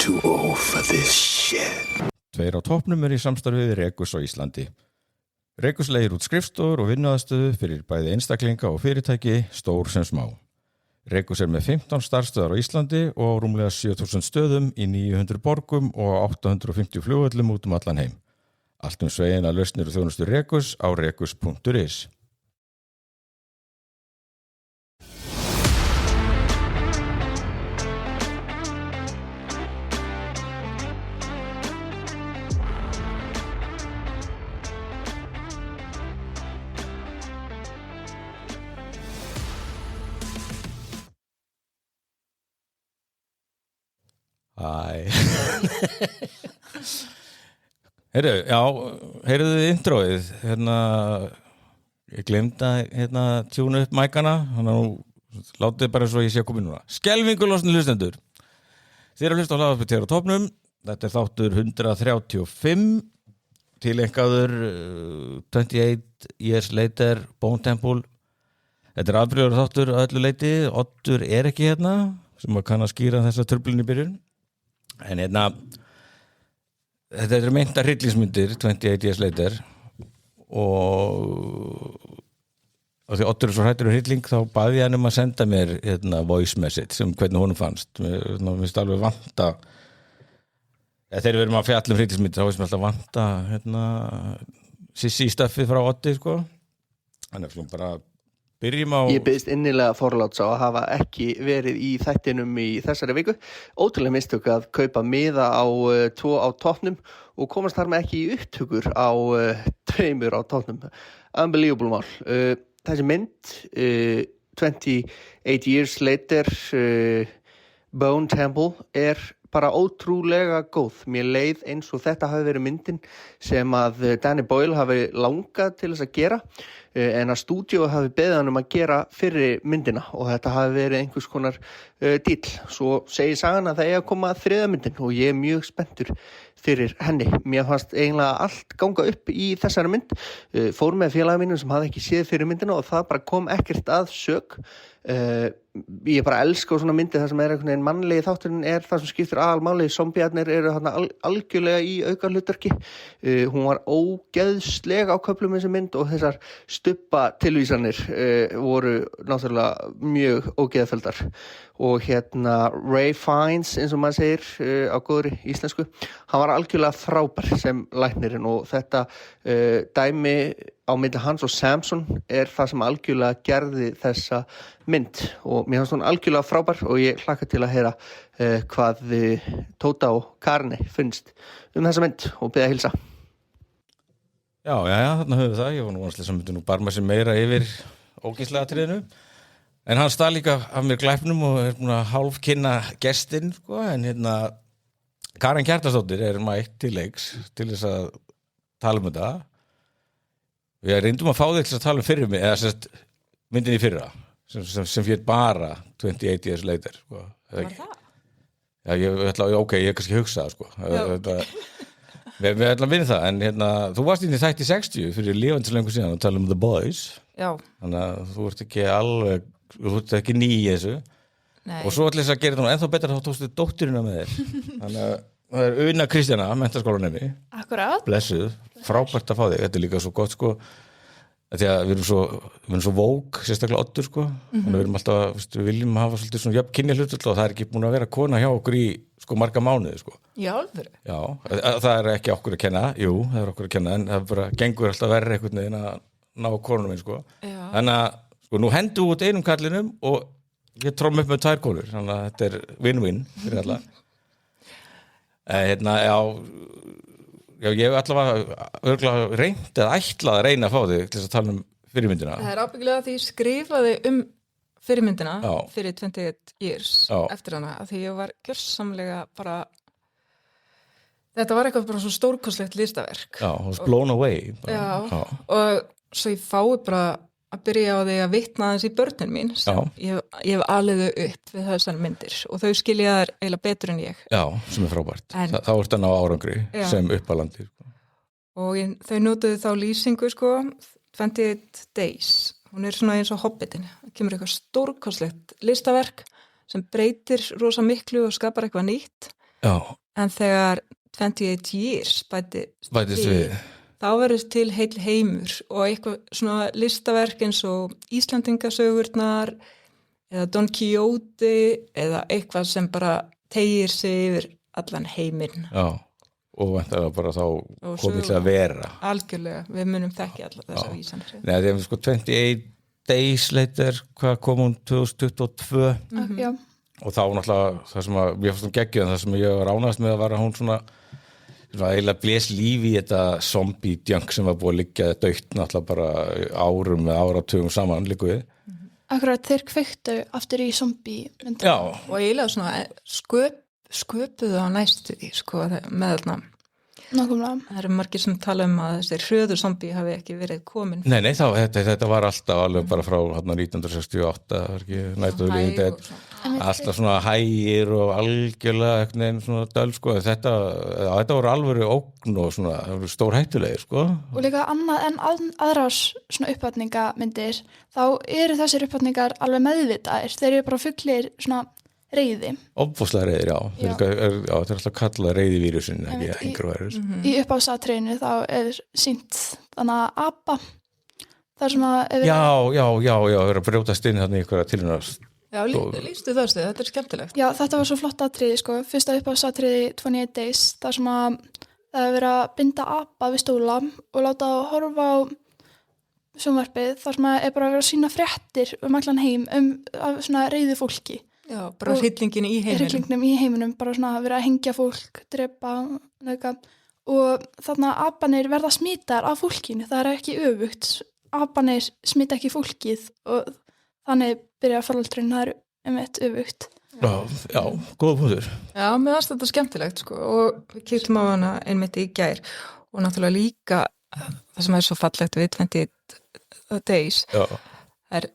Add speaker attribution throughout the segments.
Speaker 1: too old for this shit.
Speaker 2: Tveir á toppnum í samstarfi við Rekus á Íslandi. Rekus leigir út skrifstofur og vinnuaðstöðu fyrir bæði einstaklinga og fyrirtæki, stór sem smá. Rekus með 15 starfstöðar á Íslandi og rúmlega 7000 stöðum í 900 borgum og 850 flugvöllum út allan heim. Allt sveigina lausnir og þjónustu Rekus á rekus.is. Heyrðu þið introið, ég glemdi að tjúna upp mækana, þannig að nú látið bara svo ég sé að koma núna. Skelfingu losni hlustendur. Þið eru að hlusta á hlaðvarpið á toppnum, þetta þáttur 135, tileinkaður 28 years later, Bone Temple. Þetta afbrigður þáttur að öllu leyti, Oddur ekki sem að kann að skýra þessa truflun í byrjun. En þetta meintar hryllingsmyndir 28 years later og því Oddur svo hrættur hrylling þá baði ég hann að senda mér voice message sem hvernig honum fannst. Mér finnst alveg vanta þegar við erum að fjalla hryllingsmyndir þá finnst mér alltaf vanta sissi í stöffið frá Oddi sko. Þannig að bara byrjum á...
Speaker 3: Ég biðst innilega forláts á að hafa ekki verið í þættinum í þessari viku. Ótrúlega mistök að kaupa miða á 2 á toppnum og komast þar með ekki í upptökur á 2 á toppnum. Unbelievable mál. Þessi mynd, 28 years later, Bone Temple, bara ótrúlega góð. Mér leið eins og þetta hafi verið myndin sem að Danny Boyle hafi langað til þess að gera en að stúdíó hafi beðið hann að gera fyrri myndina og þetta hafi verið einhvers konar díll. Svo segir sagan að það að koma 3. myndin og ég mjög spenntur fyrir henni. Mér fannst eiginlega allt ganga upp í þessari mynd. Fór með félagum mínum sem hafði ekki séð fyrir myndina og það bara kom ekkert að sök. Ég bara elska svona myndir það sem einhvern veginn mannlegi þátturinn það sem skiptir aðalmáli. Zombiarnir eru þarna algjörlega í aukahlutverki. Hún var ógeðsleg á köflum þessi mynd og þessar stubba tilvísanir voru náttúrulega mjög ógeðfeldar og Ray Fiennes eins og maður segir á góðri íslensku, hann var algjörlega frábær sem læknirinn og þetta dæmi á milli hans og Samson það sem algjörlega gerði þessa mynd og mér fannst hún algjörlega frábær og ég hlakka til að heyra hvað Tóta og Karni finnst þessa mynd og bið að hilsa.
Speaker 2: Já, þarna höfum við það. Ég var nú vanslega sem myndi nú barma sér meira yfir ógeðslega atriðinu. En hann stað líka af mér glæpnum og búin að hálfkynna gestinn, sko. En Karen Kjartansdóttir mætt til leiks til þess að tala þetta. Við reyndum að fá þig til að tala fyrir mig, eða myndin í fyrra, sem fyrir bara 28 years later, sko.
Speaker 4: Var það?
Speaker 2: Já, ég kannski hugsa það, sko. Við ætlum að vinna það, en þú varst inn í þætti 60 fyrir lífandislöngu síðan og tala The Boys.
Speaker 4: Já.
Speaker 2: Þannig að þú ert ekki ný í þessu.
Speaker 4: Nei.
Speaker 2: Og svo ætlum þess að gera það ennþá betra þá tókstu dótturina með þér. Þannig að það Una Kristjana, menntaskólanemi.
Speaker 4: Akkurat.
Speaker 2: Blessuð, frábært að fá þig. Þetta líka svo gott, sko. Því að við erum svo vók, sérstaklega Oddur, sko. Þannig að við erum alltaf, við viljum hafa svolítið svona jöfn kynjahlutföll og það ekki búin að vera kona hjá okkur í marga mánuði, sko.
Speaker 4: Í alvöru?
Speaker 2: Já, það ekki okkur að kenna, jú, það okkur að kenna, en það bara gengur alltaf verri einhvern veginn að ná konunum minn, sko. Já. Þannig að, sko, nú hendu út einum kallinum og ég trómm upp með 2 konur, þannig að þetta win-win fyrir alla. Já, ég hef allavega örgulega reynt eða ætlað að reyna að fá þig til þess að tala fyrirmyndina.
Speaker 4: Það ábyggilega því ég skrifaði fyrirmyndina fyrir 28 years eftir hana, að því ég var gjörsamlega bara þetta var eitthvað bara svo stórkostlegt listaverk.
Speaker 2: Já, hún was blown away.
Speaker 4: Já, og svo ég fái bara að byrja á því að vitna aðeins í börnin mín sem ég hef alið þau upp við þessar myndir og þau skilja þær eiginlega betur en ég.
Speaker 2: Já, sem frábært. Þá ertu að ná árangri sem uppalandi.
Speaker 4: Og þau notuðu þá lýsingu, 28 days. Hún svona eins og Hobbitin. Það kemur eitthvað stórkostlegt listaverk sem breytir rosa miklu og skapar eitthvað nýtt. en þegar 28 years bætist
Speaker 2: við
Speaker 4: þá verður til heill heimur og eitthvað svona listaverk eins og Íslandingasögurnar eða Don Quixote eða eitthvað sem bara tegir sig yfir allan heiminn.
Speaker 2: Já, og vantar bara þá komið til að vera.
Speaker 4: Algjörlega, við munum þekki allar þessa vísanir.
Speaker 2: Nei, það er sko 28 Days later, hvað kom hún 2022?
Speaker 5: Já.
Speaker 2: Og þá náttúrulega það sem að, ég fannst geggjuð en það sem ég var ánægast með að vera hún svona eiginlega blés lífi í þetta zombie-djönk sem var búið að liggja dautt náttúrulega bara árum með áratugum saman líku við.
Speaker 5: Akkurat þeir kveiktu aftur í zombie-myndum.
Speaker 2: Já.
Speaker 4: Og eiginlega svona sköpuðu á næstu því, sko, með þarna.
Speaker 5: Nákvæmlega.
Speaker 4: Það eru margir sem tala að þessi hröður zombie hafi ekki verið komin.
Speaker 2: Nei, þetta var alltaf alveg bara frá 1968, það var ekki Night of the Living Dead. Alltaf svona hægir og algjörlega eitthvað svona döl, sko. Þetta voru alvöru ógn og svona stór hættulegir, sko.
Speaker 5: Og líka annað en aðrar svona uppvatningamyndir, þá eru þessir uppvatningar alveg meðvitaðir. Þeir eru bara fullir svona reiði.
Speaker 2: Óbúslega reiðir, já. Þeir eru alltaf kallað reiðivírusinn, ekki einhverjum.
Speaker 5: Í uppáhaldsatriðinu þá sýnt þannig að apa. Það svona...
Speaker 2: Já, það er að brjótast inn þannig einhverja tilhörnast.
Speaker 4: Já, lýstu það stuð, þetta er skemmtilegt.
Speaker 5: Já, þetta var svo flott atriði, sko. Fyrsta uppáhaldsatriði 28 Days, það sem að það hefur verið að binda apa við stóla og láta að horfa á sjónvarpið, þar sem að bara verið að sýna fréttir allan heim af svona reiðu fólki.
Speaker 4: Já, bara hryllingin í heiminum.
Speaker 5: Hryllingnum í heiminum, bara svona að vera að hengja fólk, drepa, eitthvað. Og þarna abanir verða smittar af fólkinu, það er ekki öfugt. Abanir smita ekki fólkið og þannig byrja faraldurinn, það er öfugt.
Speaker 2: Já, góða punktur.
Speaker 4: Já, mér varst þetta skemmtilegt, sko, og við kíktum á hana einmitt í gær og náttúrulega líka það sem er svo fallegt við 28 Days er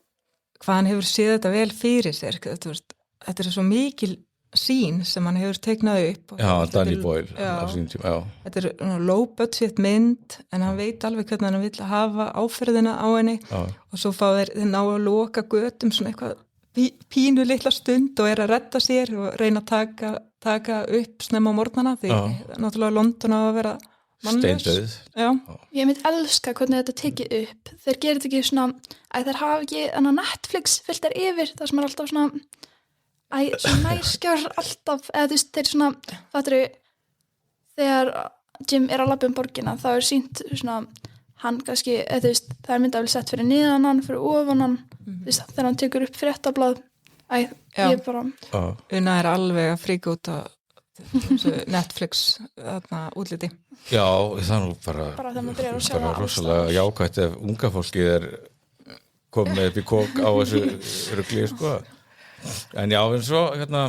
Speaker 4: hvað hann hefur séð þetta vel fyrir sér, þetta er svo mikil sín sem hann hefur teiknað upp.
Speaker 2: Já, Danny Boyle á sínum tíma, já.
Speaker 4: Þetta er low budget mynd en hann veit alveg hvernig hann vill hafa áferðina á henni og svo fá þeir ná að loka götum svona eitthvað pínu litla stund og er að redda sér og reyna að taka upp snemma á morgnana því náttúrulega London á að vera mannlaus.
Speaker 2: Steindauð.
Speaker 4: Já.
Speaker 5: Ég mynd elska hvernig þetta tekið upp. Þeir gerir þetta ekki svona að þeir hafa ekki Netflix fyllt þær yfir það sem er alltaf svona svona næskjör alltaf eða þú veist, þeir svona fatturu, þegar Jim er að labba borgina þá er sýnt svona hann kannski, eða þú veist, það er myndafél sett fyrir niðan hann, fyrir ofan hann þú veist, þegar hann tekur upp fréttablað ég bara
Speaker 4: Una er alveg að fríka út á Netflix þarna útliti.
Speaker 2: Já, það er nú bara rosalega jákvætt ef unga fólkið er komið upp í kók á þessu rugli, sko. En já, en svo hérna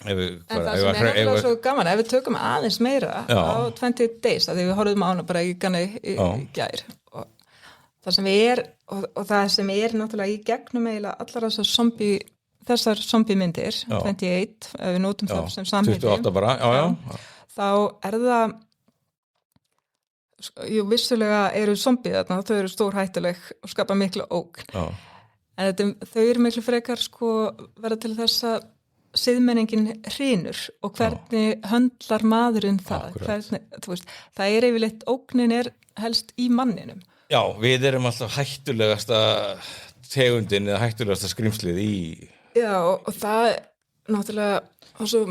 Speaker 2: en
Speaker 4: það sem er náttúrulega svo gaman ef við tökum aðeins meira á 28 Days að því við horfum á hana bara í gær og það sem er og það sem er náttúrulega í gegnum eiginlega allar þessar zombie-myndir 28, ef við nótum það sem samhengi
Speaker 2: 28 bara,
Speaker 4: þá er það vissulega eru zombie þarna, þau eru stórhættuleg og skapa miklu ógn en þau eru miklu frekar sko verða til þess að siðmenningin hrynur og hvernig höndlar maðurinn það hvernig, það er yfirleitt ógnin er helst í manninum.
Speaker 2: Já, við erum alltaf hættulegasta tegundin eða hættulegasta skrimslið í
Speaker 4: Já, og það náttúrulega og svo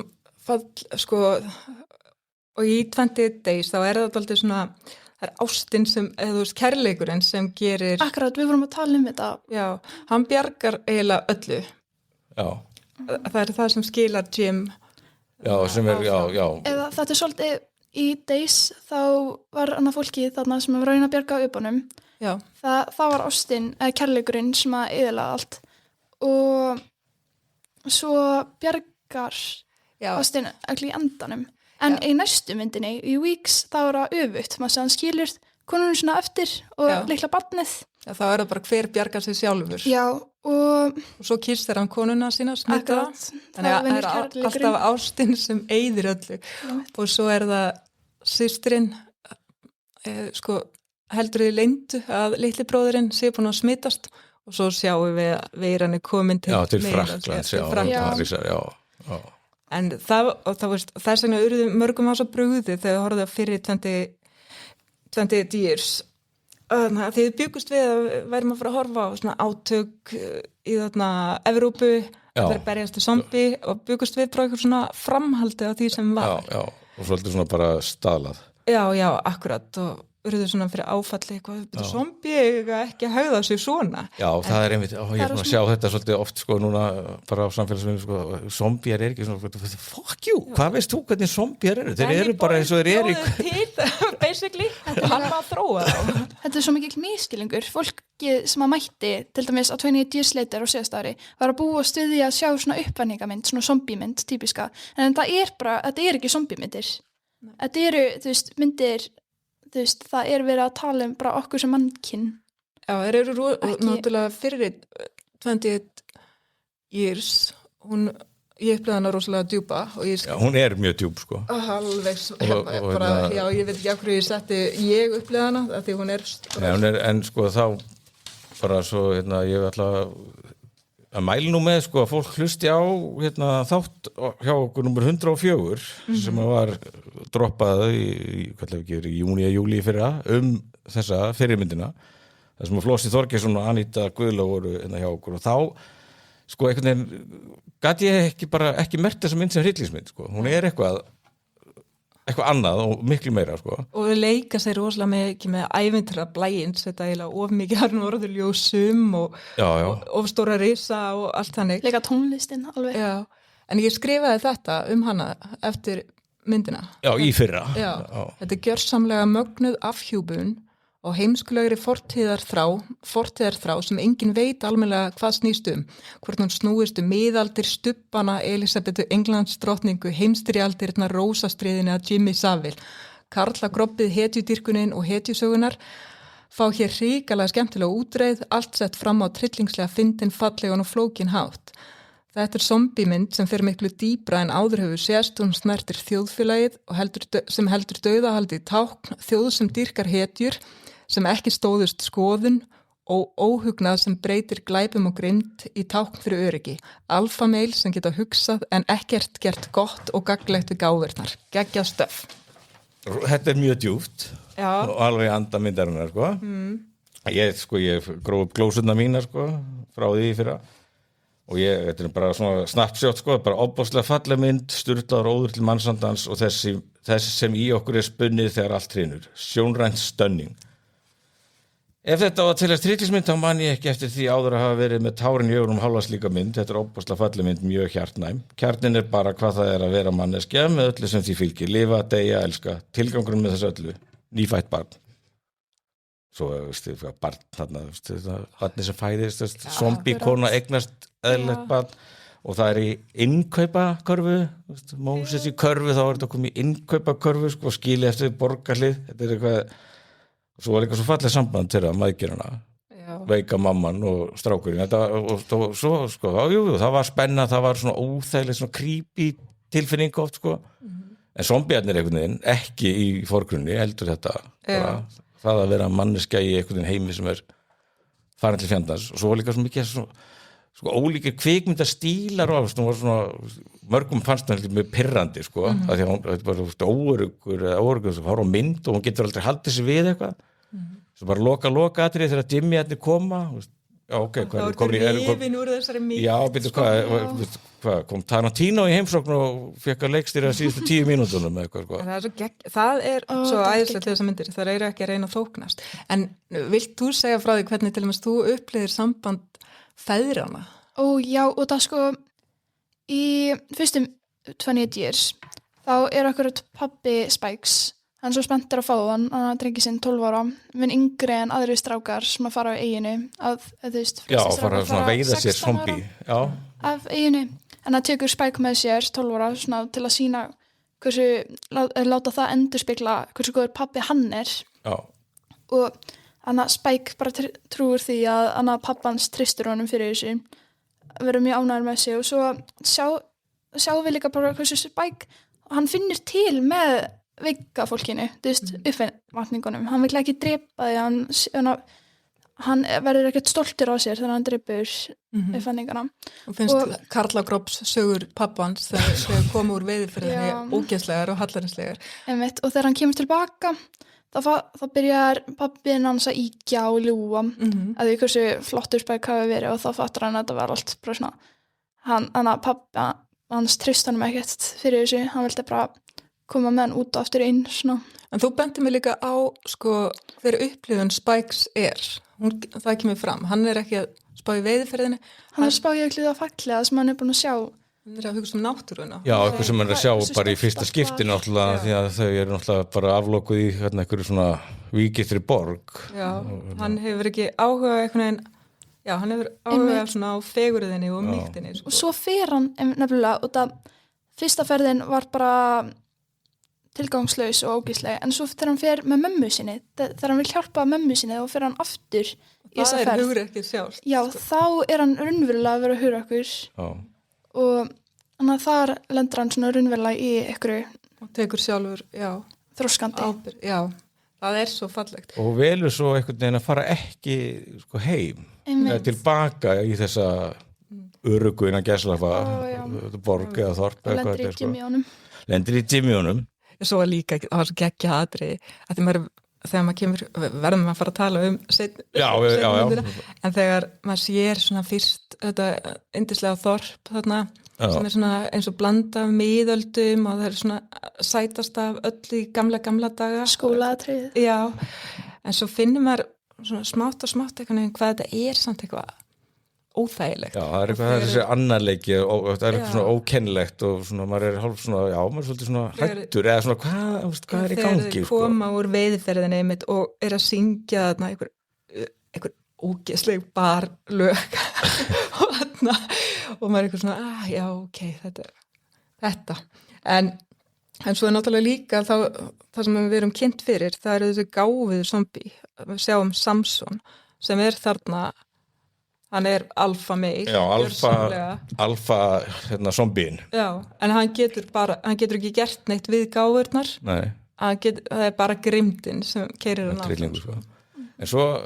Speaker 4: fall sko og í 28 Days þá er það alltaf svona það er ástin sem, eða þú veist, kærleikurinn sem gerir...
Speaker 5: Akkurat, við vorum að tala þetta.
Speaker 4: Já, hann bjargar eiginlega öllu.
Speaker 2: Já.
Speaker 4: Það er það sem skilar Jim.
Speaker 2: Já, sem er, já.
Speaker 5: Eða þetta er svolítið í Days, þá var annað fólki þarna sem var raun að bjarga upunum.
Speaker 4: Já.
Speaker 5: Það var ástin, eða kærleikurinn sem að yðurlega allt. Og svo bjargar ástin allir í endanum. En í næstu myndinni, í Weeks, þá er það öfugt. Maður sé hann skilur konunum svona eftir og litla barnið. Já,
Speaker 4: þá er það bara hver bjargar sig sjálfur.
Speaker 5: Já, og
Speaker 4: svo kyrstir hann konuna sína smita. Þannig að það er alltaf ástin sem eyðir öllu. Og svo er það systirin, sko, heldur þið leyndu að litli bróðurinn sé búin að smitast. Og svo sjáum við að veiran er komin til
Speaker 2: Frakklands, já.
Speaker 4: en þess vegna urðu mörgum á svo brugði þegar við horfum fyrir 20 years þannig að þið byggust við að værum að fara að horfa á svona átök í þarna Evrópu að vera berjast í zombie og byggust við bara eitthvað svona framhaldi á því sem var
Speaker 2: já, og svolítið svona bara staðlað
Speaker 4: já, akkurat og urðu svona fyrir áfalli eitthvað zombie ekki að haugða sig svona
Speaker 2: Já, það er einmitt, ég er að sjá þetta svolítið oft sko núna bara á samfélagsmiðlum sko, zombiar er ekki svona, fuck you, hvað veist þú hvernig zombiar eru? Þeir eru bara eins og þeir eru
Speaker 4: basically, hann var að þróa
Speaker 5: Þetta er svo mikil miskilingur fólki sem að mætti, til dæmis á 28 years later á síðast ári, var að búa stuði að sjá svona uppvæningamynd, svona zombiemynd típiska, en þetta er ekki zombiemyndir þetta eru, þú veist, myndir það er verið að tala um bara okkur sem mannkinn.
Speaker 4: Já, þeir eru náttúrulega fyrir 28 years, ég upplýði hana rosalega djúpa og ég...
Speaker 2: Já, hún er mjög djúp, sko.
Speaker 4: Halveg, já, ég veit ekki af hverju ég upplýði hana, af því hún er...
Speaker 2: Nei, hún er, en sko þá bara svo, ég ætla að mæla nú með, sko, að fólk hlusti á, þátt hjá okkur nummer 104, sem var droppað í júni eða júlí fyrra, þessa fyrirmyndina, þar sem Flósi Þorgeirsson og Aníta Guðlaug voru hjá okkur og þá, sko, einhvern veginn, gat ég ekki merkt þessa mynd sem hryllingsmynd, sko, hún er eitthvað annað og miklu meira, sko.
Speaker 4: Og leika sér rosalega mikið með ævintýra blæins, þetta eiginlega of mikið har norðurljósum og of stóra risa og allt þannig.
Speaker 5: Leika tónlistin alveg.
Speaker 4: Já, en ég skrifaði þetta hana eftir myndina.
Speaker 2: Já, í fyrra.
Speaker 4: Já. Þetta er gjörsamlega mögnuð afhjúpun og heimskulegri fortíðarþrá sem enginn veit almennilega hvað snýst hvort hún snúist miðaldir, stubbana, Elísabetu Englandsdrottningu, heimstyrjaldirnar, Rósastriðin eða Jimmy Savile. Karlagroppið, hetjudýrkunin og hetjusögunar fá hér hrikalega skemmtilega útreið, allt sett fram á tryllingslega fyndin, fallegan og flókin hátt. Þetta er zombiemynd sem fer miklu dýpra en áður hefur sést, hún snertir þjóðfélagið og sem heldur dauðahaldi í tákn, þjóð sem dýrkar hetjur, sem ekki stóðust skoðun og óhugnað sem breytir glæpum og grimmd í tákn fyrir öryggi. Alfameil sem geta hugsað en ekkert gert gott og gagnlegt við gáfurnar. Geggjað stöf.
Speaker 2: Þetta er mjög djúpt og alveg andamyndarinnar, sko. Ég gróf upp glósurnar mínar, sko, frá því fyrra. Og þetta er bara svona snarpsjótt, sko, bara ofboðslega falleg mynd, sturlaður óður til mannsandans og þess sem í okkur er spunnið þegar allt hrynur. Sjónrænt stönning. Ef þetta var til að hryllingsmynd, þá man ég ekki eftir því áður að hafa verið með tárin í augunum hálfa slíka mynd. Þetta er ofboðslega falleg mynd, mjög hjartnæm. Kjarnin er bara hvað það er að vera manneskja með öllu sem því fylgir. Lifa, deyja, elska. Tilgangurinn með þessu öllu. Nýfætt barn. Svo, barn þarna, barni sem fæðist, zombie-kona eignast eðlilegt barn og það er í innkaupakörfu, Móses í körfu, þá er þetta komið í innkaupakörfu, sko, skilið eftir borgarlið, þetta er eitthvað, svo var líka svo falleg samband til það, mæðgirana, veika mamman og strákurinn, þetta, og svo, sko, það var spenna, það var svona óþægileg, svona creepy tilfinning oft, sko, en zombiarnir einhvern veginn, ekki í forgrunni, heldur þetta, bara, það að vera manneskja í einhvern heimi sem er farin til fjandans og svo var líka svo mikið sko ólíkir kvikmyndastílar og svona, mörgum fannst það mjög pirrandi, sko, af því að hún bara óöruggur sem horf á mynd og hún getur aldrei haldið sig við eitthvað svo bara loka atrið þegar Jimmy koma
Speaker 4: þá er rifin úr þessari mynd
Speaker 2: já, betur hvað kom Tarantino í heimsókn og fekk að leikstýra síðustu 10 mínútunum eitthvað.
Speaker 4: Það er svo æðislegt þessar myndir, það eru ekki að reyna að þóknast en vilt þú segja frá því hvernig til og með þú upplifir samband feðrana?
Speaker 5: Já, og það sko í fyrstum 28 years þá er okkur pabbi Spikes hann svo spenntur að fá hann drengi sinn 12 ára, mun yngri en aðri strákar sem að fara á eiginu
Speaker 2: fara að veiða sér zombie
Speaker 5: af eiginu, en það tekur Spike með sér 12 ára svona, til að sína hversu, láta það endurspegla hversu góður pabbi hann er og hann að Spike bara trúir því að pappans tristur honum fyrir þessu verður mjög ánægður með sig og svo sjáum við líka bara hversu Spike hann finnir til með veika fólkinu, uppvatningunum, hann vil ekki drepa því hann verður ekkert stoltur á sér þegar hann dripur uppfenningana.
Speaker 4: Og finnst Karla Gropps sögur pappans þegar þau komu úr veiðiferðinni ógeðslegar og hallarislegar.
Speaker 5: Einmitt, og þegar hann kemur tilbaka þá byrjar pappinn hans að íkja og ljúga að því hversu flottur Spike hafi verið og þá fattar hann að þetta var allt bara svona hann að pappa hans treyst honum ekkert fyrir þessu, hann vildi bara koma með hann út og aftur inn svona.
Speaker 4: En þú bendir mig líka á sko þegar upplifun Spikes það kemur fram, hann ekki að spá í veiðiferðinni.
Speaker 5: Hann spá í að fallega sem hann búin að sjá.
Speaker 4: Hann að hugsa náttúruna.
Speaker 2: Já, eitthvað sem hann að sjá bara í fyrsta skipti náttúrulega því að þau náttúrulega bara aflokuð í einhverju svona víkistri borg.
Speaker 4: Já, hann hefur ekki áhuga einhvern veginn, já, hann hefur áhuga svona á fegurðinni og mýktinni.
Speaker 5: Og svo fer hann nefnilega út að fyrsta ferðin var bara tilgangslaus og ógísleg, en svo þegar hann fer með mömmu sinni, þegar hann vil hjálpa mömmu sinni og fer hann aftur í þessa ferð.
Speaker 4: Það hugrekkið sjálf.
Speaker 5: Já, þá hann raunverulega að vera hugrekkur og þannig að þar lendur hann svona raunverulega í einhverju
Speaker 4: og tekur sjálfur,
Speaker 5: þroskandi.
Speaker 4: Já, það svo fallegt.
Speaker 2: Og velur svo einhvern veginn að fara ekki sko heim, tilbaka í þessa öruggu innan gæslafa borg eða þorp. Lendir í Jimmyunum.
Speaker 4: Svo líka, það var svo geggja atriði að þegar maður kemur, verðum að fara að tala en þegar maður sér svona fyrst þetta yndislega þorp þarna, sem svona eins og blanda af miðöldum og það svona sætast af öll í gamla daga.
Speaker 5: Skólaatriði.
Speaker 4: Já, en svo finnir maður svona smátt og smátt eitthvað hvað þetta samt eitthvað óþægilegt.
Speaker 2: Já, það eitthvað þessi annarleiki og það eitthvað svona ókennilegt og svona maður hálf svona, maður svolítið svona hrættur eða svona hvað í gangi?
Speaker 4: Þegar þau koma úr veiðiferðinni einmitt og að syngja þarna einhver ógeðsleg barlög og maður eitthvað svona, já, ok, þetta. En svo náttúrulega líka það sem við erum kynnt fyrir, það þessi gáfiður zombie. Við sjáum Samson sem þarna. Hann alfa meil. Já,
Speaker 2: alfa zombín.
Speaker 4: Já, en hann getur ekki gert neitt við gáfurnar.
Speaker 2: Nei.
Speaker 4: Það bara grimmdin sem keyrir hann áfram.
Speaker 2: Sko. En svo,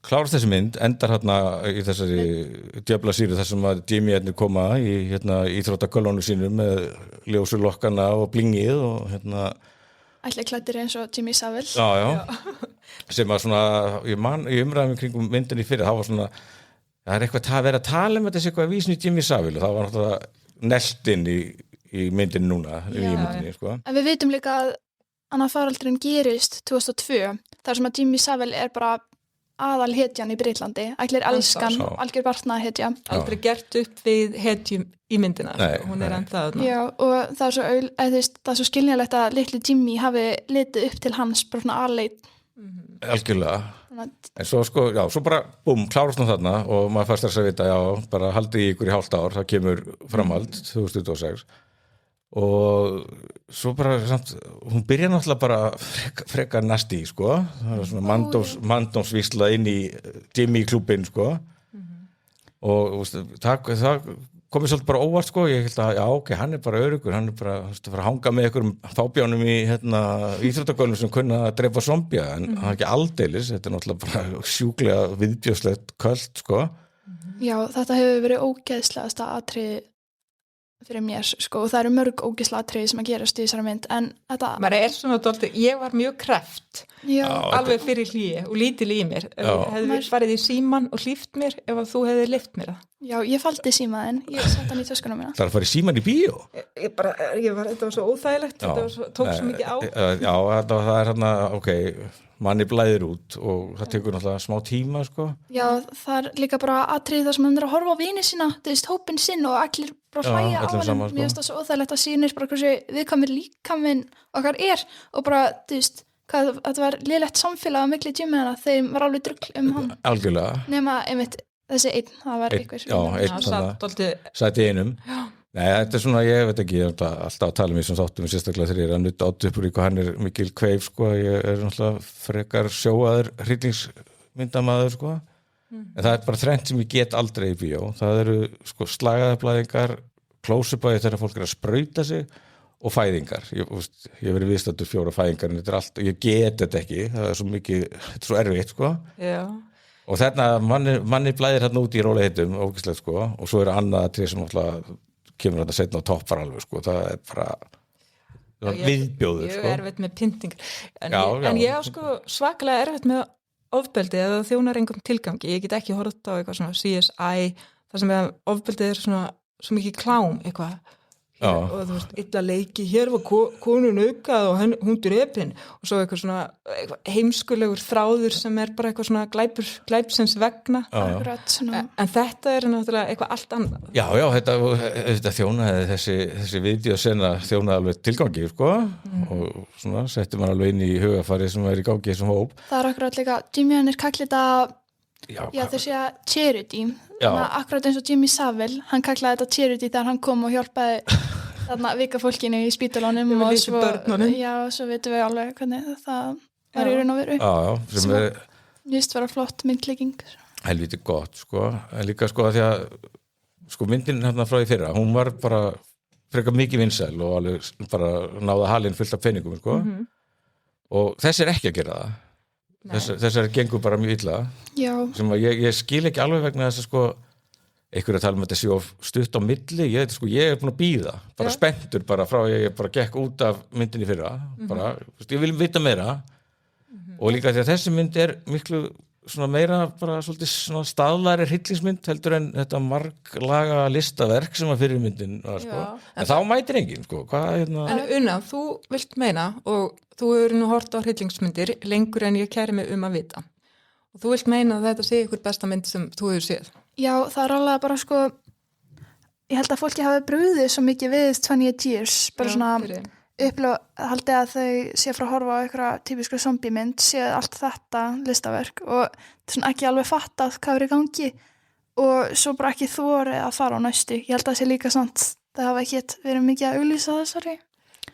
Speaker 2: klárast þessi mynd, endar hérna í þessari djöflasýru þar sem að Jimmy koma í íþróttagölunum sínum með ljósu lokkana og blingið og
Speaker 5: Ætli klæddir eins og Jimmy Savile.
Speaker 2: Já. Sem að svona, ég umræðum kringum myndinni fyrir, það var svona það eitthvað að vera að tala um þetta eitthvað að vísinu Jimmy Savile og það var náttúrulega neltinn í myndin núna sko.
Speaker 5: En við vitum líka að annar faraldurinn gerist 2002 þar sem að Jimmy Savile bara aðal hetjan í Breitlandi, allir elskan algjör barna hetja.
Speaker 4: Aldrei gert upp við hetjum í myndina.
Speaker 2: Nei,
Speaker 4: hún ennþá þarna.
Speaker 5: Já, og það svo skiljanlegt að litli Jimmy hafi litið upp til hans bara svona aðleit.
Speaker 2: Algjörlega. En svo svo bara klárast hún þarna og maður fannst þess að vita, bara haldið í ykkur í hálft ár, það kemur framhald 2026 og svo bara hún byrja náttúrulega bara frekar næsti, sko, það svona mandómsvísla inn í Jimmy klúbbinn, sko og það komið svolítið bara óvart, sko, ég held að ok, hann bara öruggur, hann bara að hanga með einhverjum fábjánum í íþróttagölum sem kunna að drepa zombja, en hann ekki aldeilis, þetta náttúrulega bara sjúklega viðbjóðslegt köld, sko.
Speaker 5: Já, þetta hefur verið ógeðslegasta atriði fyrir mér, sko, og það eru mörg ógeðslega atriði sem að gerast í þessari mynd, en þetta
Speaker 4: maður svona dálítið, ég var mjög kreft alveg fyrir hlýi og lítil í mér hefði farið í síman og hlíft mér ef að þú hefði lyft mér það.
Speaker 5: Já, ég faldi símaðinn, ég sett hann í töskuna mína.
Speaker 2: Það að fara í síman í bíó?
Speaker 4: Þetta var svo óþægilegt, tók svo mikið á.
Speaker 2: Já, það hérna, ok, manni blæðir út og það tekur náttúrulega smá tíma, sko.
Speaker 5: Já, það líka bara atriði þar sem hann að horfa á vini sína, hópinn sinn og allir bara hlæja á hann. Mér finnst það svo óþægilegt að sýnir bara hversu viðkvæmur líkaminn okkar og bara, hvað þetta var lélegt samfélag á milli Jimmy hana, þeim var alveg drugl hann.
Speaker 2: Algjörlega.
Speaker 5: Nema, einmitt, þessi einn, það var einhver.
Speaker 2: Já, satt í einum. Nei, þetta svona, ég veit ekki, ég alltaf að tala um því sem þáttum sérstaklega þegar ég að nutta át upp úr ykkur, hann mikil kveif, sko, ég náttúrulega frekar sjóaður hryllingsmyndamaður, sko, en það bara þrennt sem ég get aldrei í bíó, það eru, sko, slagaðablaðingar, close-up-bæði þegar fólk að sprauta sig og fæðingar, ég verið viðstaddur 4 fæðingar, en þetta allt, ég get þetta ekki, það svo mikið, þetta svo erfitt, sko.
Speaker 4: Já.
Speaker 2: og þarna manni blæðir hérna út í rólegheitum ógeðslegt sko, og svo annað tré sem alltaf kemur þetta setna á toppar alveg sko, það bara viðbjóður sko.
Speaker 4: Ég erfitt með pyntingar en ég á sko svakalega erfitt með ofbeldi eða þjónar engum tilgangi, ég get ekki horft á eitthvað svona CSI, það sem ofbeldið svona svo mikið klám eitthvað og þú veist, illa leiki, hér var konun aukað og hún drepin og svo eitthvað svona heimskulegur þráður sem bara eitthvað svona glæpsins vegna en þetta náttúrulega eitthvað allt annað.
Speaker 2: Já, þetta þjónaði þessi vídeósena þjónaði alveg tilgangi, sko og svona, setti maður alveg inn í hugafari sem í gangi þessum hóp.
Speaker 5: Það akkurat líka, Jimmy hann kallir þetta þau segja charity akkurat eins og Jimmy Savile hann kallaði þetta charity þegar hann kom og hjálpaði þarna vika fólkinu í spítulunum og svo veitum við alveg hvernig það var í raun og veru
Speaker 2: sem
Speaker 5: just vera flott myndlegging
Speaker 2: helviti gott sko, en líka sko að því að sko myndin hérna frá í fyrra hún var bara frekar mikið vinsæl og alveg bara náða halinn fullt af peningum sko og þessi ekki að gera það þessar gengur bara mjög illa sem að ég skil ekki alveg vegna þess að sko einhverju að tala þetta sé of stutt á milli ég búin að bíða, bara spenntur bara frá ég bara gekk út af myndinni fyrra bara, ég vil vita meira og líka því að þessi mynd miklu svona meira bara svolítið svona staðlæri hryllingsmynd heldur en þetta marglaga listaverk sem að fyrir myndin var sko, en þá mætir enginn sko, hvað En
Speaker 4: Una, þú vilt meina og þú hefur nú hort á hryllingsmyndir lengur en ég kæri mig að vita og þú vilt meina að þetta sé ykkur besta mynd sem þú hefur séð
Speaker 5: Já, það alveg bara sko ég held að fólki hafi brugðið svo mikið við 28 years, bara svona haldið að þau sé frá að horfa á einhverja típisku zombiemynd, sé allt þetta listaverk og svona ekki alveg fattað hvað í gangi og svo bara ekki þorið að fara á næstu ég held að það sé líka samt, það hafa ekki verið mikið að auglýsa þessari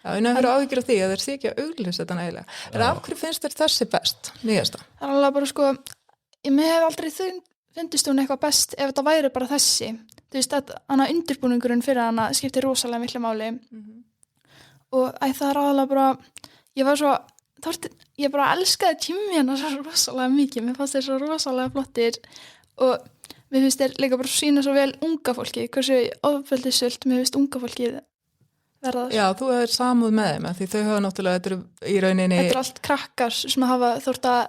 Speaker 4: Já, en það verður áhyggjur af því að þeir sé ekki að auglýsa þetta nægilega. En af hverju finnst þér þessi best, nýjasta? Það
Speaker 5: alveg bara sko, ég hef aldrei fundist hún eitthvað best ef þetta væri bara þessi. Þú veist, hana undirbúningurinn fyrir hana skiptir rosalega miklu máli. Og það aðalega bara, ég bara elskaði Jimmy hana svo rosalega mikið. Mér fannst þeir svo rosalega flottir og mér finnst þeir líka bara sína svo vel unga fólki, hversu ofbeldissvöld mér finnst unga fólkið verða
Speaker 4: Já, þú hefur samúð með þeim því þau hafa náttúrulega, þetta eru í rauninni
Speaker 5: Þetta allt krakkar sem hafa þórt að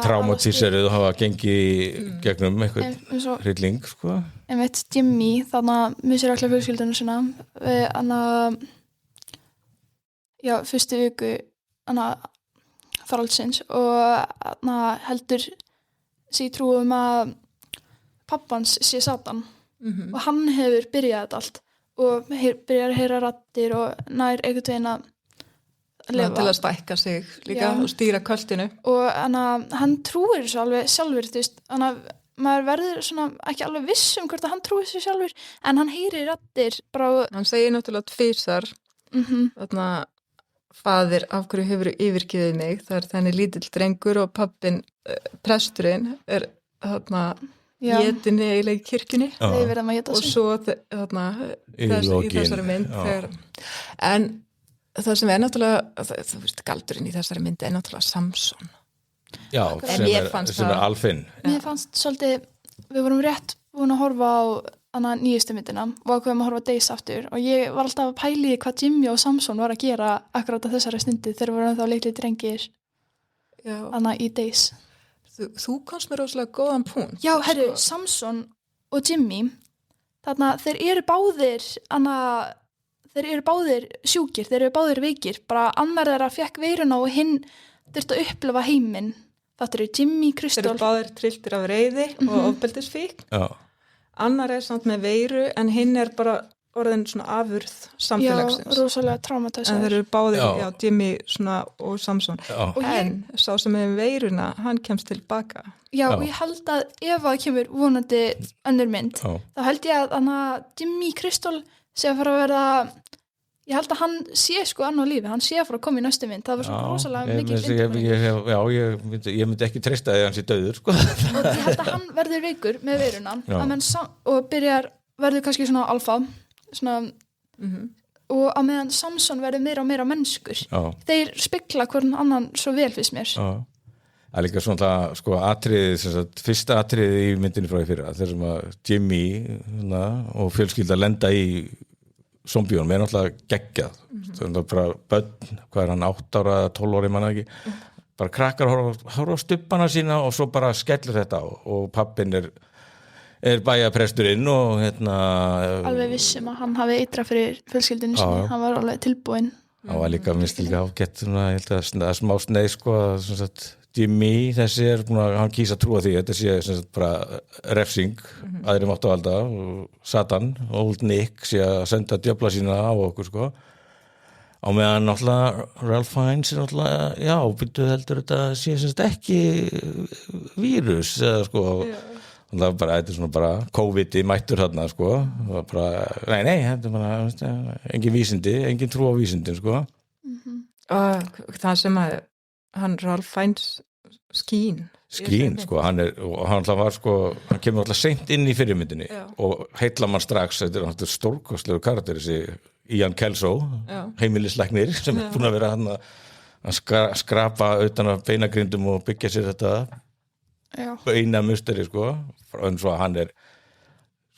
Speaker 2: traumatíseruð og hafa gengið gegnum eitthvað hrylling sko.
Speaker 5: En veit Jimmy, þannig að missir allir fjölskyldunum sína fyrstu viku faraldsins og heldur sig trúum að pappans sé Satan og hann hefur byrjað þetta allt og byrjar að heyra raddir og nær einhvern veginn að lifa
Speaker 4: til að stækka sig líka og stýra kvöldinu
Speaker 5: og hann trúir svo alveg sjálfur þannig að maður verður svona ekki alveg viss hvort að hann trúir svo sjálfur en hann heyrir raddir bara
Speaker 4: hann segir náttúrulega tvisar þarna faðir af hverju hefur yfirgefið mig það þenni lítill drengur og pappin presturinn þarna Jétinni eiginlega í kirkjunni og svo þarna í þessari mynd en það sem náttúrulega þú veist galdurinn í þessari mynd náttúrulega Samson
Speaker 2: Já, sem alfinn
Speaker 5: Mér fannst svolítið, við vorum rétt búin að horfa á nýjustu myndina og ákveðum að horfa Days aftur og ég var alltaf að pæli hvað Jimmy og Samson var að gera akkurat á þessari stundu þegar voru þá leikli drengir í Days
Speaker 4: Þú komst mér rosalega góðan punkt.
Speaker 5: Já, herru, Samson og Jimmy, þarna, þeir eru báðir sjúkir, þeir eru báðir veikir, bara annar þeirra fekk veiruna og hinn þurfti að upplifa heiminn. Þetta eru Jimmy, Kristól.
Speaker 4: Þeir eru báðir trilltir af reiði og ofbeldisfík. Annar samt með veiru, en hinn bara orðin svona afurð samfélagsins.
Speaker 5: Já, rosalega traumatæsar.
Speaker 4: En þeir eru báðir, Jimmy svona, og Samson. En sá sem hefur veiruna, hann kemst tilbaka.
Speaker 5: Já, og ég held að ef það kemur vonandi önnur mynd, þá held ég að Jimmy Kristól sé að fara að verða, ég held að hann sé sko annar lífi, hann sé að fara að koma í næstu mynd. Það var svona rosalega mikið
Speaker 2: ég myndi ekki treysta því að hann sé dauður, sko.
Speaker 5: Og ég held að hann verður veikur með veiruna, og verður kannski svona alfa, og að meðan Samson verður meira og meira mennskur þeir spegla hvern annan svo vel fyrst mér
Speaker 2: Það er líka svona sko atriðið, fyrsta atriðið í myndinni frá í fyrra, þegar sem að Jimmy og fjölskylda lenda í zombíunum er náttúrulega geggjað. Það er bara börn, hvað er hann, 8 ára eða 12 ára, ég manna ekki. Bara krakkar horfa á stubbana sína og svo bara skellir þetta á og pappinn er bæjarpresturinn og
Speaker 5: alveg vissum að hann hafi eitra fyrir fjölskyldinu sinni, hann var alveg tilbúinn. Það
Speaker 2: var líka minnst líka ágætt ég held að smá sneið sko að Jimmy þessi hann kýsa að trúa því þetta sé bara refsing aðri máttuvalda og Satan og Old Nick sé að senda djöfla sína á okkur sko á meðan náttúrulega Ralph Fiennes er náttúrulega býttu heldur þetta sé ekki vírus eða sko það var bara, þetta er svona bara COVID-i mættur þarna sko bara, nei, þetta er bara engin vísindi, engin trú á vísindin sko
Speaker 4: og það sem að hann Ralph Fiennes skín
Speaker 2: sko, hann var sko hann kemur alltaf seint inn í fyrirmyndinni og heitla mann strax, þetta er stórkostlegur karakter þessi Ian Kelso heimilislæknir sem er búin að vera hann að skrapa utan af beinagrindum og byggja sér þetta beina musteri sko eins og hann er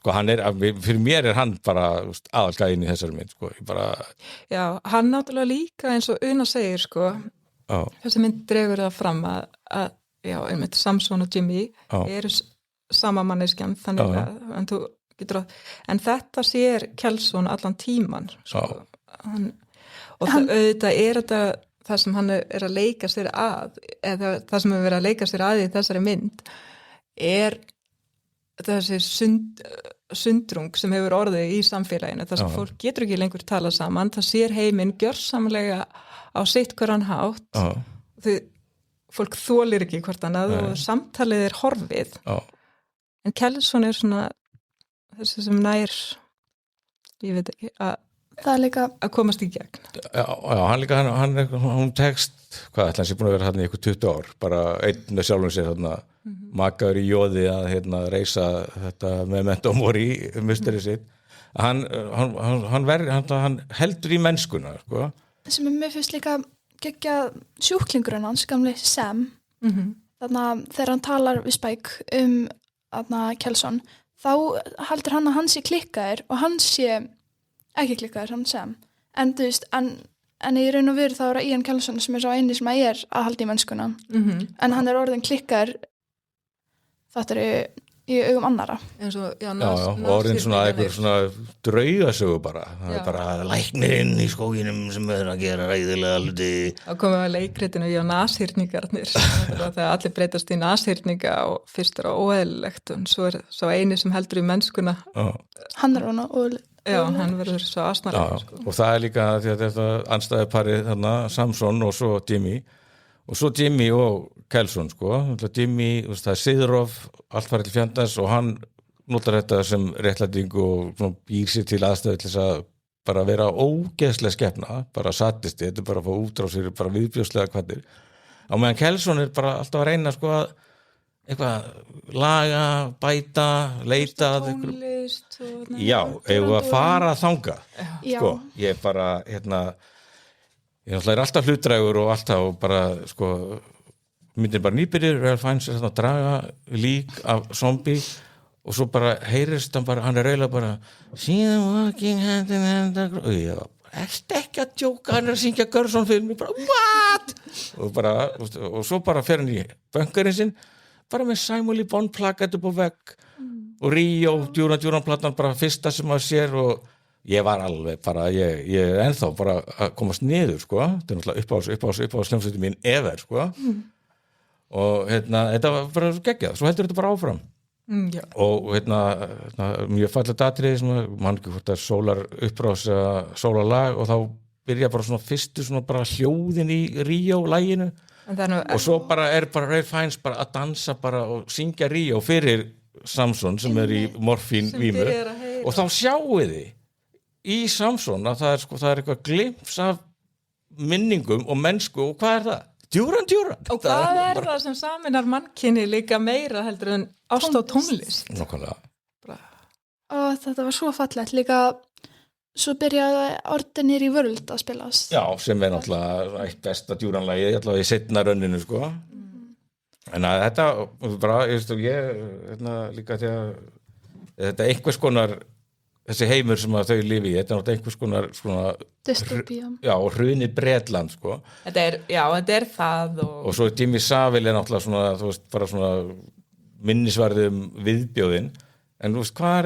Speaker 2: fyrir mér er hann bara aðalgæðin í þessari mynd sko
Speaker 4: hann náttúrulega líka eins og Una segir sko þessi mynd dregur það fram að einmitt Samson og Jimmy eru sama manneskjan þannig að en þetta sér Kelson allan tíman sko. Og auðvitað er þetta það sem hann er að leika sér að eða það sem er verið að leika sér að í þessari mynd er þessi sundrung sem hefur orðið í samfélaginu þar sem fólk getur ekki lengur talað saman það sér heiminn gjörsamlega á sitt hverjan hátt fólk þolir ekki hvort annað og samtalið er horfið en Kelson er svona þessi sem nær ég veit ekki
Speaker 5: það er líka
Speaker 4: að komast í gegn
Speaker 2: hann líka, hún tekst hvað ætla hans er búin að vera hann í eitthvað 20 ár bara einn með sjálfum sér makaður í jóði að reisa þetta memento mori musteri sitt hann heldur í mennskuna sko.
Speaker 5: sem mér fyrst líka geggja sjúklingurinn hans, gamli Sam þannig að þegar hann talar við Spike Kelson þá heldur hann að hann sé klikkaður og hann sé ekki klikkaður, hann Sam en þú veist, en í raun og veru þá er það Ian Kelson sem er svo eini sem er að halda í mennskuna en hann er orðin klikkaður þetta er í augum annara
Speaker 4: eins og,
Speaker 2: og orðin svona eitthvað svona draugasögu bara það er bara læknirinn í skóginum sem er að gera ræðilega hluti
Speaker 4: þá komum við að leikritinu í nashyrningarnir þegar allir breytast í nashyrninga og fyrst er það óeðlilegt og svo er svo eini sem heldur í mennskuna
Speaker 5: hann er hana og
Speaker 4: hann verður svo asnarlega sko.
Speaker 2: Og það er líka því að þetta andstæði parið þarna, Samson og svo Jimmy og Kelson sko. Jimmy, það er Siðrof allt farið til fjandans og hann notar þetta sem réttlæting og býr sér til aðstöðu til þess að bara vera ógeðslega skepna, bara satisti þetta er bara að fá út á sér, bara viðbjóðslega kvartir á meðan Kelson er bara alltaf að reyna sko að eitthvað laga, bæta, leita
Speaker 4: tónlist
Speaker 2: eigum að fara þangað sko, ég bara ég náttúrulega er alltaf hlutdrægur og alltaf bara sko myndir bara nýbyrjir, Ralph Fiennes er að draga lík af zombie og svo bara heyrist hann er eiginlega bara see them walking hand in hand og ég ekki að djóka, hann er að syngja Gerson fyrir mig, bara what og svo bara fer hann í bunkerinn sinn bara með Simon Le Bon plakat upp á vegg og Rio, Duran bara fyrsta sem maður sér og ég var alveg bara, ég er ennþá bara að komast niður sko, þetta er náttúrulega upp á sljómsveitin mín ever sko og þetta var bara geggjað, svo heldur þetta bara áfram og mjög fallet atriði sem mann ekki hvort að sólar upprás sólarlag og þá byrja bara svona fyrstu svona bara hljóðin í Rio laginu og svo bara Ralph Fiennes bara að dansa bara og syngja Rio fyrir Samson sem er í morfínvímu og þá sjáu þið í Samson að það er eitthvað glimps af minningum og mennsku og hvað er það? Djúran
Speaker 4: og hvað er það sem saminar mannkynni líka meira heldur en ást og tónlist
Speaker 2: Nákvæmlega
Speaker 5: og þetta var svo fallegt líka svo byrjaði Ordinary World að spilast
Speaker 2: sem er náttúrulega eitt besta djúranlagi allavega í seinna rönninu sko En að þetta bara, ég líka því að þetta einhvers konar þessi heimur sem að þau lifi í, þetta einhvers konar svona
Speaker 5: dystopía.
Speaker 2: Já, og hruni Bretland, sko.
Speaker 4: Þetta er það
Speaker 2: og svo Jimmy Savile náttúrulega svona, þú veist, bara svona minnisvarðum viðbjóðin, en þú veist, hvar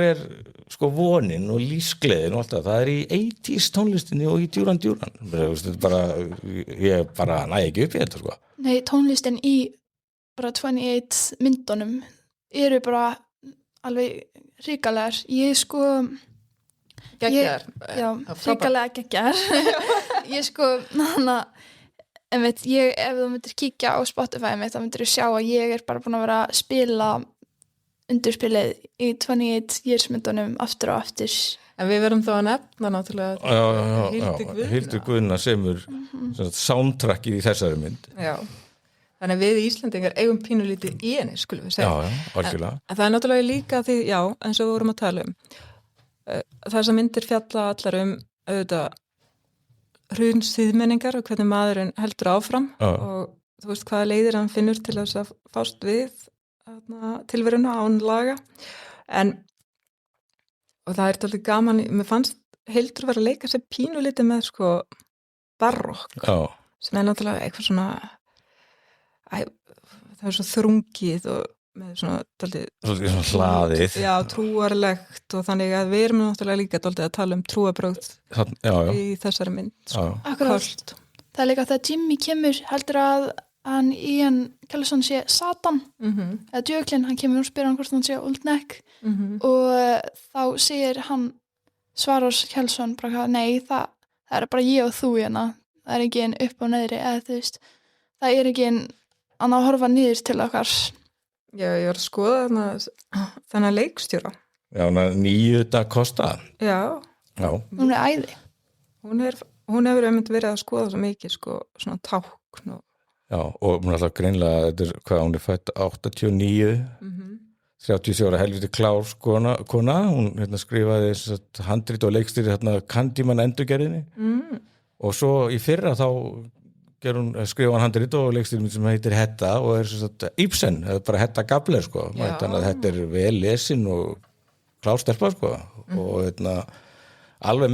Speaker 2: sko vonin og lífsgleðin og allt það er í 80s tónlistinni og í Duran Duran. Þetta bara, ég bara næ ekki upp í þetta, sko.
Speaker 5: Nei, tónlistin í bara 28 myndunum eru bara alveg hrikalegar. Ég sko
Speaker 4: geggjar.
Speaker 5: Já, hrikalega geggjar. Ég sko, ef þú myndir kíkja á Spotify mitt, þá myndir þú sjá að ég er bara búin að vera að spila undirspilið í 28 years myndunum aftur og aftur.
Speaker 4: En við verum þá að nefna náttúrulega
Speaker 2: Hildur Guðna semur soundtrackið í þessari mynd.
Speaker 4: Já. Þannig að við Íslendingar eigum pínulítið í henni, skulum við segja.
Speaker 2: Já, algjörlega.
Speaker 4: En það er náttúrulega líka því, já, eins og við vorum að tala þessar myndir fjalla allar auðvitað hrunsíðmenningar og hvernig maðurinn heldur áfram og þú veist hvaða leiðir hann finnur til þess að fást við tilveruna án laga. Og það er tólið gaman, mér fannst Hildur vera að leika sér pínulítið með sko barokk, sem er náttúrulega eitthvað svona það er svo þrungið og með svona
Speaker 2: svona hlaðið
Speaker 4: trúarlegt og þannig að við erum náttúrulega líka að tala trúarbrögð í þessari mynd
Speaker 5: Akkurat. Það er líka þegar Jimmy kemur heldur að hann Ian Kellison sé Satan eða djöglinn, hann kemur og spyr hann hvort hann sé Old Neck og þá segir hann Swaros Kellison bara nei, það er bara ég og þú hérna, það er ekki einn upp og neðri eða þú veist, það er ekki einn að horfa niður til okkar.
Speaker 4: Já, ég var að skoða þennan leikstjóra.
Speaker 2: Já, Níu Da Costa.
Speaker 4: Já.
Speaker 5: Hún er æði.
Speaker 4: Hún hefur einmitt verið að skoða svo mikið, sko, svona tákn og...
Speaker 2: Já, og hún er alltaf greinlega, þetta er hvað, hún er fætt 89, 37 ára helviti klár kona, hún skrifaði handrit og leikstýri Candyman endurgerðinni og svo í fyrra þá skrifa hann handrit og leikstýri sem heitir Hedda og er svona Ibsen, bara Hedda Gabler, sko. Þannig að þetta er vel lesin og klástelpa, sko. Og alveg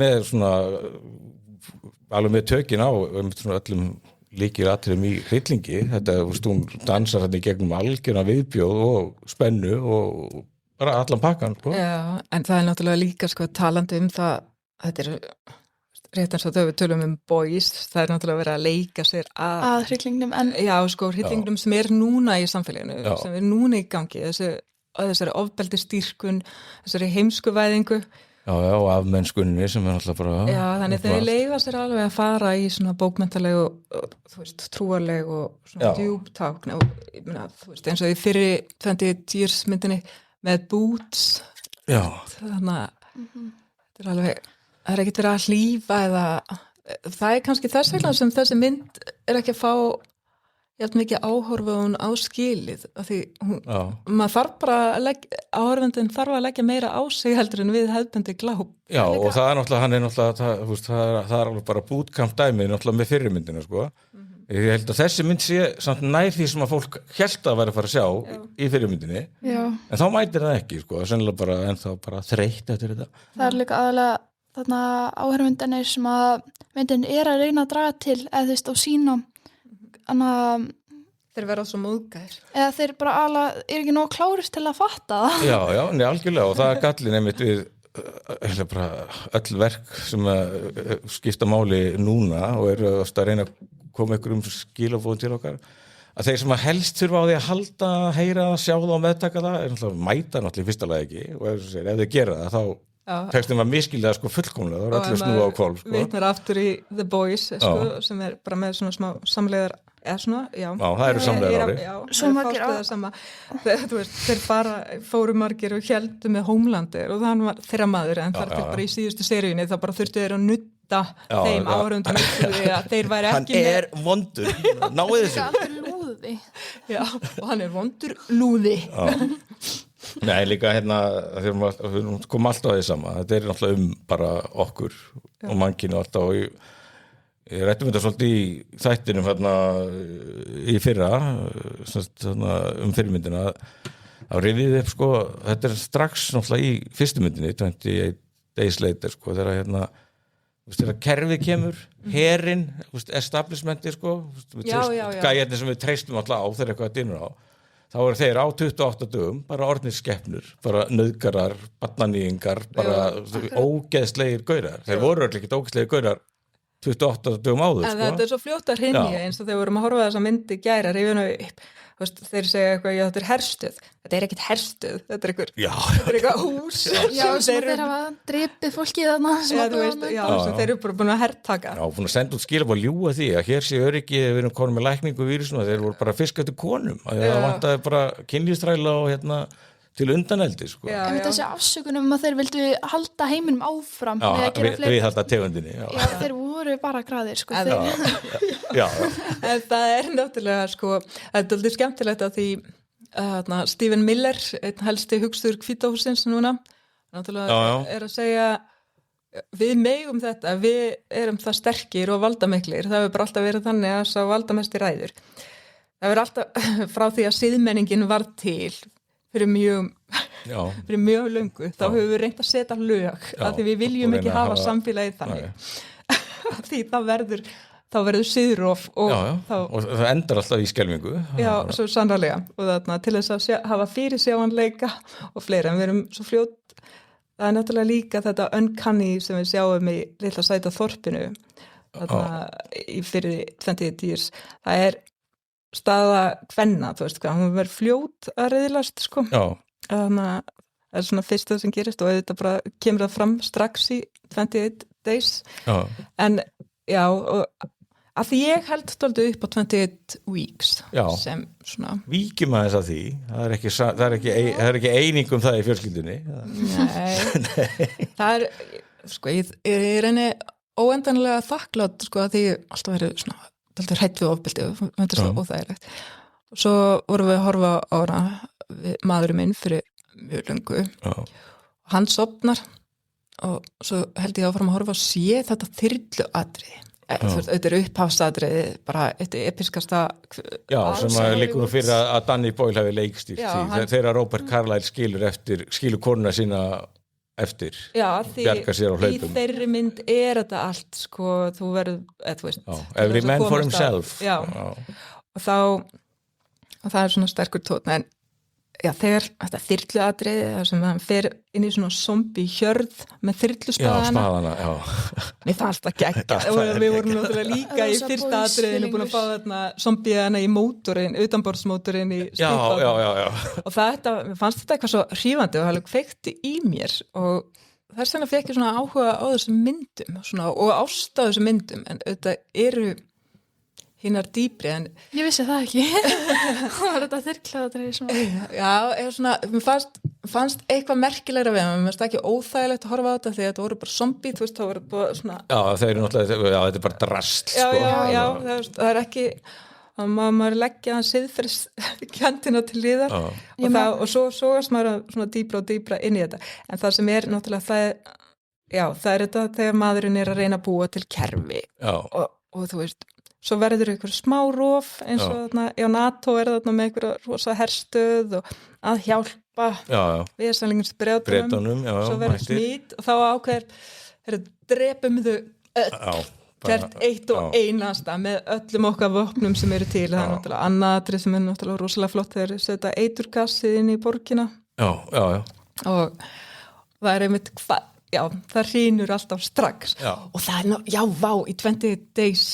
Speaker 2: með tökin á svona öllum lykilatriðum í hryllingi. Þetta, hún dansar hann í gegnum algjörna viðbjóð og spennu og bara allan pakkan, sko. Já,
Speaker 4: en það er náttúrulega líka, sko, talandi það, þetta er rétt eins og þau við tölum Boys, það er náttúrulega verið að leika sér
Speaker 5: að hryllingnum
Speaker 4: hryllingnum sem er núna í samfélaginu, sem er núna í gangi, þessari ofbeldisstýrkun, þessari heimskuvæðingu
Speaker 2: og afmennskunni sem er náttúrulega bara
Speaker 4: þannig þau leifa sér alveg að fara í svona bókmenntaleg og þú veist, trúarleg og svona djúptákn og ég meina, þú veist, eins og í fyrri 28 years myndinni með Boots þannig að þetta er alveg það er ekkert verið að hlífa eða það er kannski þess vegna sem þessi mynd er ekki að fá jafn mikið áhorfa hún á skilið af því maður þarf bara áhorfandinn þarf að leggja meira á sig heldur en við hefðbundi gláp.
Speaker 2: Já og það er náttúrulega það er alveg bara bootcamp dæmi náttúrulega með fyrri myndina, sko. Ég held að þessi mynd sé samt nær því sem að fólk hélt að vera að fara að sjá í fyrri myndinni en þá mætir það ekki, sko, sennilega bara ennþá bara þreytt eftir þetta.
Speaker 5: Það er líka aðalega þarna áhörfundanir sem að myndin er að reyna að draga til eða þú veist á sína
Speaker 4: þeir verða svo móðgæðir
Speaker 5: eða þeir bara alveg er ekki nóg klárist til að fatta það.
Speaker 2: Já, algjörlega og það er gallin einmitt við bara öll verk sem skipta máli núna og eru að reyna að koma ykkur skilafóðum til okkar að þeir sem að helst þurfa á því að halda, heyra, sjá það og meðtaka það er náttúrulega mæta náttúrulega í fyrsta lagi ekki og ef þeir gera það þá tekstum að miskilja sko fullkomlega, það er öllu snúa á kvolf, sko.
Speaker 4: Vitnar aftur í The Boys, sko, sem er bara með svona smá samlegar, eða svona,
Speaker 2: það eru samlegar ári.
Speaker 5: Svo margir
Speaker 4: þeir bara fóru margir og héldu með Homelander og það var þeirra maður, en þar til bara í síðustu seríunni þá bara þurftu þeir að nutta þeim áhörundum að þeir væri ekki
Speaker 2: hann er vondur, náðu
Speaker 5: þessu.
Speaker 4: Já, og hann er vondur lúði.
Speaker 2: Nei, líka við komum alltaf að því sama þetta er náttúrulega bara okkur og mannkinu alltaf og Ég rættum þetta svolítið í þættinum hérna í fyrra fyrirmyndina að rifið upp sko, þetta strax náttúrulega í fyrstu myndinni 28 Days Later sko, þegar kerfið kemur, herinn, establishmenti sko, gæjarnir sem við treystum alltaf á þegar eitthvað dynur á, þá eru þeir á 28 dögum bara orðnir skepnur, bara nauðgarar, barnanýingar, bara ógeðslegir gaurar. Þeir voru öll ekkert ógeðslegir gaurar 28 dögum áður. En
Speaker 4: þetta svo fljótt að hrynja eins og þegar við vorum að horfa þessa myndi gæra rifjuna upp. Þeir segja eitthvað, já þetta er herstuð. Þetta er ekkert herstuð, þetta er eitthvað hús.
Speaker 5: Já, sem þeir hafa drepið fólkið þarna.
Speaker 4: Þeir eru bara búin að hertaka.
Speaker 2: Já, búin að senda út skilabóð og ljúga því að hér sé öryggi, við erum konum með lækningu vírusnum, þeir voru bara fisk eftir konum. Það vantaði bara kynlífsþræla og til undaneldi sko.
Speaker 5: En þessi afsökunum að þeir vildu halda heiminum áfram
Speaker 2: við halda tegundinni
Speaker 5: þeir voru bara graðir sko,
Speaker 4: En það er náttúrulega sko, það er doldið skemmtilegt að því Stephen Miller, einn helsti hugstuður Hvítahússins núna náttúrulega er að segja við megum þetta, við erum það sterkir og valdamiklir, það hefur bara alltaf verið þannig að sá valdamesti ræður. Það verið alltaf frá því að siðmenningin var til fyrir mjög löngu þá höfum við reynt að setja lög að því við viljum ekki hafa samfélagið þannig því þá verður siðrof og
Speaker 2: það endar alltaf í skelfingu
Speaker 4: svo sannarlega og til þess að hafa fyrirsjáanleika og fleira en við erum svo fljótt það er náttúrulega líka þetta uncanny sem við sjáum í litla sæta þorpinu í fyrir 28 years það er staða kvenna, þú veist hvað, hún verður fljót að reyðlast, sko. Þannig að það er svona fyrsta sem gerist og þetta bara kemur það fram strax í 28 days. En og að því ég held stoltu upp á 28 weeks sem svona...
Speaker 2: Víkjum aðeins að því, það er ekki eining það í fjölskyldunni.
Speaker 4: Nei, það er, sko, ég reyni óendanlega þakklátt, sko, að því alltaf verið svona þetta er hrætt við ofbeldi og þetta er svo óþægilegt og svo vorum við að horfa á hana maðurinn minn fyrir mjög löngu og hann sofnar og svo held ég áfram að horfa og sé þetta þyrluatriði þetta er upphafsatriði bara eitt episkasta
Speaker 2: sem að liggur nú fyrir að Danny Boyle hafi leikstýrt því þegar Robert Carlyle skilur konuna sína eftir bjarga sér á hlaupum
Speaker 4: í þeirri mynd er þetta allt sko, þú verður
Speaker 2: every man for himself
Speaker 4: og það er svona sterkur tónn en þegar þetta þyrluatriði þar sem hann fer inn í svona zombie hjörð með þyrluspaðana mér fannst það gegga og við vorum náttúrulega líka í fyrsta atriðinu búin að fá þarna zombiðana í mótorinn, utanborðsmótorinn í stýpað og mér fannst þetta eitthvað svo hrífandi og það kveikti í mér og þess vegna fekk ég svona áhuga á þessum myndum svona, og ást á þessum myndum en auðvitað eru hinnar dýpri en
Speaker 5: ég vissi það ekki það var þetta þyrklaðatriði
Speaker 4: svona mér fannst eitthvað merkilegra við mér fannst ekki óþægilegt að horfa á þetta því að þetta voru bara zombie þú veist þá voru bara svona
Speaker 2: þeir eru náttúrulega þetta er bara drast
Speaker 4: það er ekki maður leggja hann siðferðskjandina til liðar og svo sógast maður svona dýpra og dýpra inn í þetta en það sem er náttúrulega það er þetta þegar maðurinn er að reyna að búa til kerfi og þú veist svo verður einhver smá rof eins og þarna, NATO er þarna með einhverja rosa herstöð og að hjálpa við sannleikinsbreytunum svo verður smít og þá ákveður drepum þau öll hvert eitt og einasta með öllum okkar vopnum sem eru til það er náttúrulega annað atrið sem er náttúrulega rosalega flott þegar þeir setja eiturgassið inn í borgina og það er einmitt það hrýnur alltaf strax og það er vá í 28 days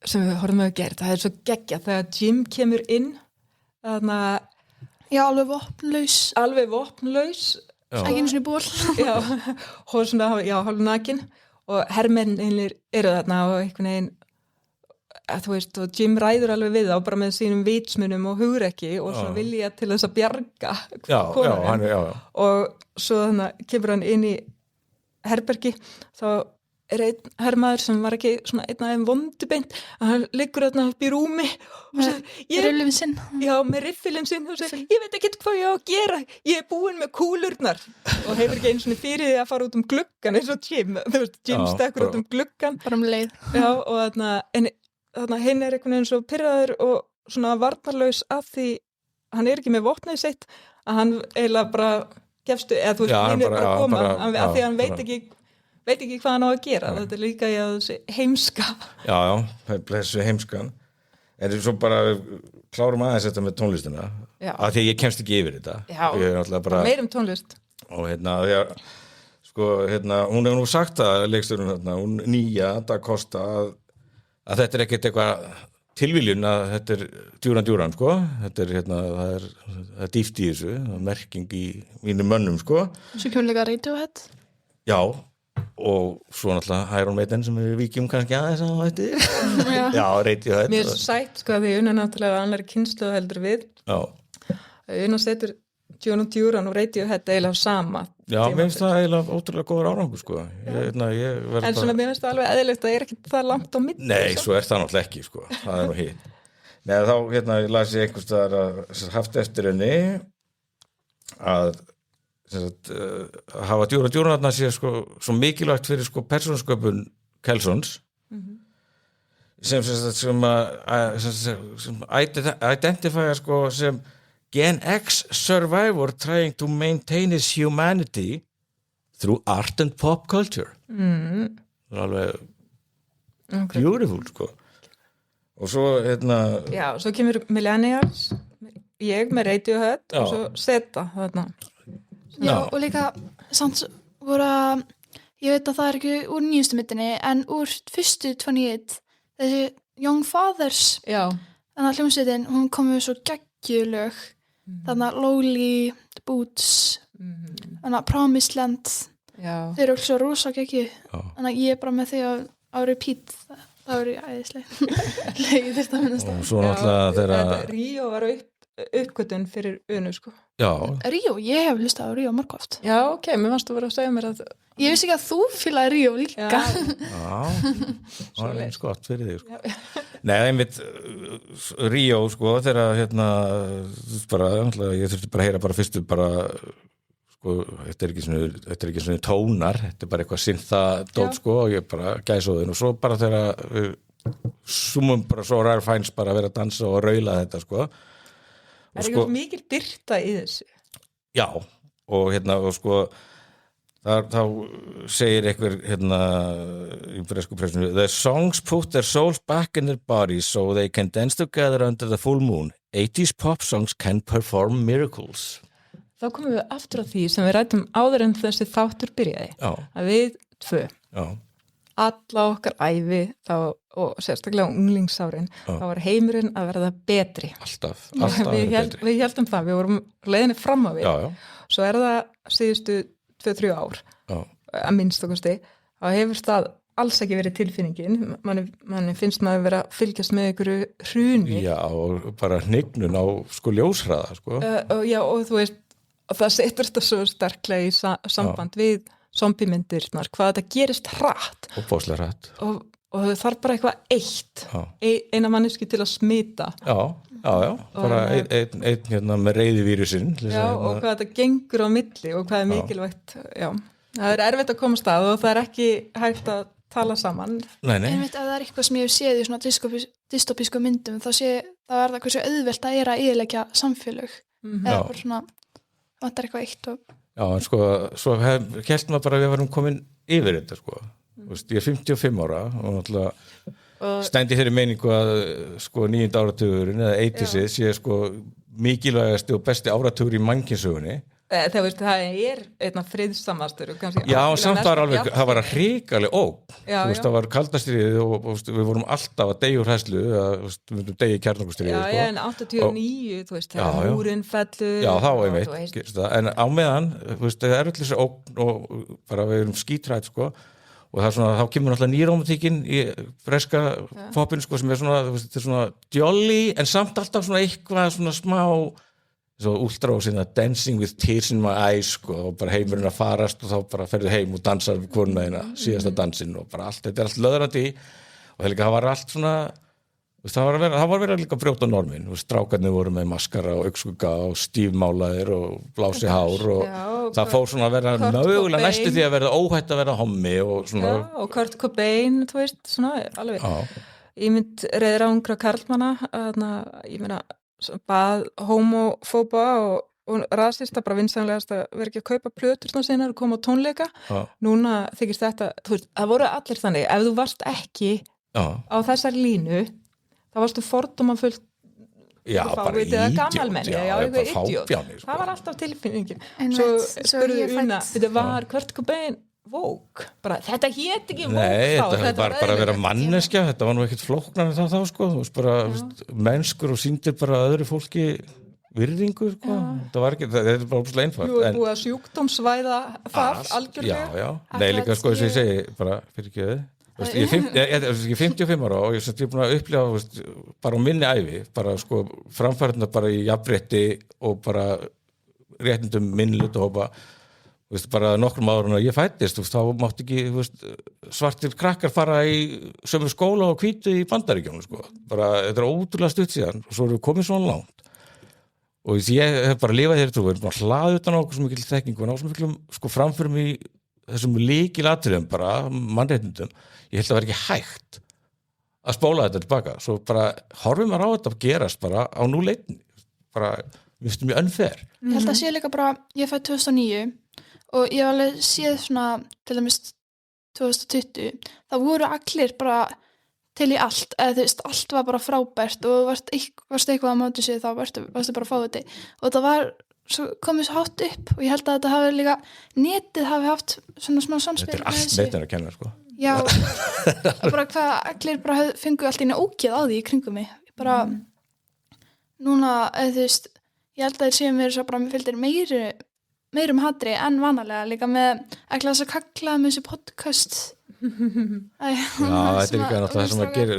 Speaker 4: sem við horfum að gera, það er svo geggja þegar Jim kemur inn
Speaker 5: alveg vopnlaus ekki einu sinni ból
Speaker 4: og svona, hálf nakin og hermennir eru þarna og einhvern veginn þú veist, og Jim ræður alveg við þá bara með sínum vitsmunum og hugrekki og svona vilja til þess að bjarga konunum og svo þannig kemur hann inn í herbergi þá einn hermaður sem var ekki svona einn af þeim vondubeint að hann liggur þarna upp í rúmi og
Speaker 5: Með riffilinn sinn.
Speaker 4: Já, með riffilinn sinn og segir, ég veit ekki hvað ég á að gera, ég búin með kúlurnar og hefur ekki einu svona fyrir því að fara út gluggan eins og Jim, þú veist, Jim stekkur út gluggan.
Speaker 5: Bara leið.
Speaker 4: Já, og þarna hinn einhvern veginn svo pirraður og svona varnarlaus af því hann ekki með vopnið sitt að hann eiginlega bara gefstu, eða þú veist, hinn bara að koma af því að hann veit ekki hvað hann á að gera. Þetta líka í að þessi heimska.
Speaker 2: Já, þessi heimskan. En svo bara klárum aðeins þetta með tónlistina. Já. Af því að ég kemst ekki yfir þetta.
Speaker 4: Já, meir tónlist.
Speaker 2: Og hún hefur nú sagt að leikstjórinn, hún Nýja Da Costa, að þetta ekkert eitthvað tilviljun að þetta Duran, sko. Þetta það er dýft í þessu, merking í mínum mönnum, sko.
Speaker 5: Svo kemur líka Radiohead.
Speaker 2: Já, og svo náttúrulega Iron Maiden sem við víkjum kannski aðeins á eftir. Já, Radiohead.
Speaker 4: Mér svo sætt, sko, að því Una náttúrulega annari kynslóð heldur við.
Speaker 2: Já.
Speaker 4: Una setur Duran og Radiohead eiginlega sama.
Speaker 2: Já, mér finnst það eiginlega ótrúlega góður árangur, sko. En
Speaker 4: svona mér finnst það alveg eðlilegt að ekki það langt á milli.
Speaker 2: Nei, svo það náttúrulega ekki, sko. Það nú hitt. Nei, þá, ég las ég einhvers staðar að haft eftir henni að hafa Duran sé sko svo mikilvægt fyrir sko persónusköpun Kelsons sem identifæja sko sem Gen X survivor trying to maintain his humanity through art and pop culture. Það er alveg beautiful, sko. Og svo,
Speaker 4: Já, svo kemur Millennials, ég með Radiohead og svo Zeta, þarna.
Speaker 5: Já, og líka, samt voru að, ég veit að það ekki úr nýjustu myndinni, en úr fyrstu 28, þessi Young Fathers, þannig að hljómsveitin, hún kom með svo geggjulög, þannig að Lowly, Boots, þannig að Promised Land, þeir eru svo rosa geggju, þannig að ég er bara með því á repeat, það eru æðislega, leiði þetta að minnast á.
Speaker 2: Og svo náttúrulega þeirra...
Speaker 4: Ríó var uppgötun fyrir Unu, sko.
Speaker 2: Já.
Speaker 5: Ríó, ég hef hlustað á Ríó margóft.
Speaker 4: Já, ok, mér varstu að vera að segja mér að...
Speaker 5: Ég vissi ekki að þú fílaði Ríó líka.
Speaker 2: Það er eins gott fyrir þig, sko. Nei, einmitt Ríó, sko, þegar bara, ég þurfti bara að heyra bara fyrstu bara, sko, þetta er ekki svona tónar, þetta er bara eitthvað syntha-dót, sko, og ég bara gæsóðin og svo bara þegar við sumum bara svo ræður fæns bara að vera að dansa og raula þetta, sko.
Speaker 4: Er ekki mikil dyrta í þessu?
Speaker 2: Já, og og sko þá segir einhver í bresku pressinu, the songs put their souls back in their bodies so they can dance together under the full moon. 80s pop songs can perform miracles.
Speaker 4: Þá komum við aftur á því sem við rættum áður en þessi þáttur byrjaði.
Speaker 2: Já.
Speaker 4: Að við tvö, alla okkar ævi þá, og sérstaklega unglingsárin, þá var heimurinn að verða betri.
Speaker 2: Alltaf
Speaker 4: betri. Við héldum það, við vorum leiðinni fram á við. Svo það síðustu 2-3 ár, að minnst okkur stið, þá hefur það alls ekki verið tilfinningin. Manni finnst maður vera að fylgjast með einhverju hruni.
Speaker 2: Já, og bara hnignun á sko ljóshraða, sko.
Speaker 4: Já, og þú veist, og það setur þetta svo sterklega í samband við zombimyndirnar, hvað þetta gerist hratt.
Speaker 2: Og bóslega hratt.
Speaker 4: Og það þarf bara eitthvað eina manneski til að smita.
Speaker 2: Já, bara einn með reiðivírusinn.
Speaker 4: Já, og hvað þetta gengur á milli og hvað er mikilvægt. Já, það er erfitt að koma stað og það er ekki hægt að tala saman.
Speaker 2: Nei.
Speaker 5: En veit að það er eitthvað sem ég hef séð í svona dystopísku myndum, þá er það hversu auðvelt að er að eyðileggja samfélög. Eða bara svona, vantar eitthvað eitt og...
Speaker 2: Já, en sko, svo hélt maður bara að við varum komin yfir þetta, sko. Ég er 55 ára og náttúrulega stendi þeirri meiningu að sko 9. áratugurinn eða 80s sé sko mikilvægasti og besti áratugur í mannkynssögunni.
Speaker 4: Það er einna friðsamastur.
Speaker 2: Já, samt var alveg, það var hrikaleg ógn. Það var kaldastríðið og við vorum alltaf að deyja úr hræðslu, við myndum deyja í kjarnorkustríðið.
Speaker 4: Já, en 89, þú veist, það er húrin fellur.
Speaker 2: Já, þá einmitt, en á meðan, það er öll þessi ógn og bara við erum skítrætt, sko, og það er svona, þá kemur náttúrulega nýrómatíkin í breska popin, sko, sem er svona, þetta er svona jolly, en samt alltaf svona eitthvað svona smá svo Ultra og sinna Dancing with Tears in my eyes sko, og bara heimurinn að farast og þá bara ferðu heim og dansar við hvorn með hérna síðasta dansinn og bara allt, þetta allt löðrandi og það var allt svona það var verið líka að brjóta normin strákarnir voru með maskara og augskugga og stífmálaðir og blási hár og það fór svona að vera mögulega næstu því að verða óhætt að verða hommi og svona
Speaker 4: og Kurt Cobain, þú veist, svona alveg ímynd reyðra ungra karlmanna ég meina bað homofóba og rasista bara vinsanlegast að vera ekki að kaupa plötur sinnar og koma á tónleika núna þykist þetta, þú veist, það voru allir þannig ef þú varst ekki á þessar línu þá varstu fordóma fullt
Speaker 2: bara
Speaker 4: gamalmenni það var alltaf tilfinningin svo spurðu Una þetta var Kurt Cobain Vogue, bara þetta hét ekki Vogue
Speaker 2: þetta var bara að vera manneskja þetta var nú ekkert flóknar en það þá sko þú veist bara mennskur og sýndir bara öðru fólki virðingu sko þetta var ekki, þetta er bara óslega einfalt
Speaker 4: Jú, búið að sjúkdómsvæða það algjörlega
Speaker 2: nei líka sko þess að ég segi bara fyrir ekki ég er 55 ára og ég er búin að upplifa bara á minni ævi bara sko framfærðina bara í jafnrétti og bara réttindum minnihluta bara nokkrum árum að ég fættist þá mátti ekki svartir krakkar fara í sömu skóla og hvítu í Bandaríkjunum sko. Bara þetta er ótrúlega stutt síðan og svo erum við komið svona langt og ég hef bara lifað hér trú hlaðið utan á okkur svo mikil þekkingu og ná svo miklum sko framförum í þessum lykilatriðum bara mannréttindum ég held að vera ekki hægt að spóla þetta tilbaka svo bara horfum maður á þetta að gerast bara á núleitin bara við finnst mjög unfair
Speaker 5: Ég held að sé líka bara ég fætt 2009 og ég hef alveg séð svona til dæmis 2020 það voru allir bara til í allt eða þú veist, allt var bara frábært og varst eitthvað að mátu sig þá varstu bara að fá þetta og það var komið svo hátt upp og ég held að þetta hafi líka netið hafi haft svona smá samspil
Speaker 2: Þetta er allt netinu að kenna sko
Speaker 5: Já, bara hvað allir bara fengu allt í ógeð á því í kringum mig bara núna, eða þú veist ég held að þeir séu mér svo bara mér fylgir meirum hatri en vanalega líka með ekki þess að kalla með þessi podcast
Speaker 2: þetta er líka náttúrulega það sem að gera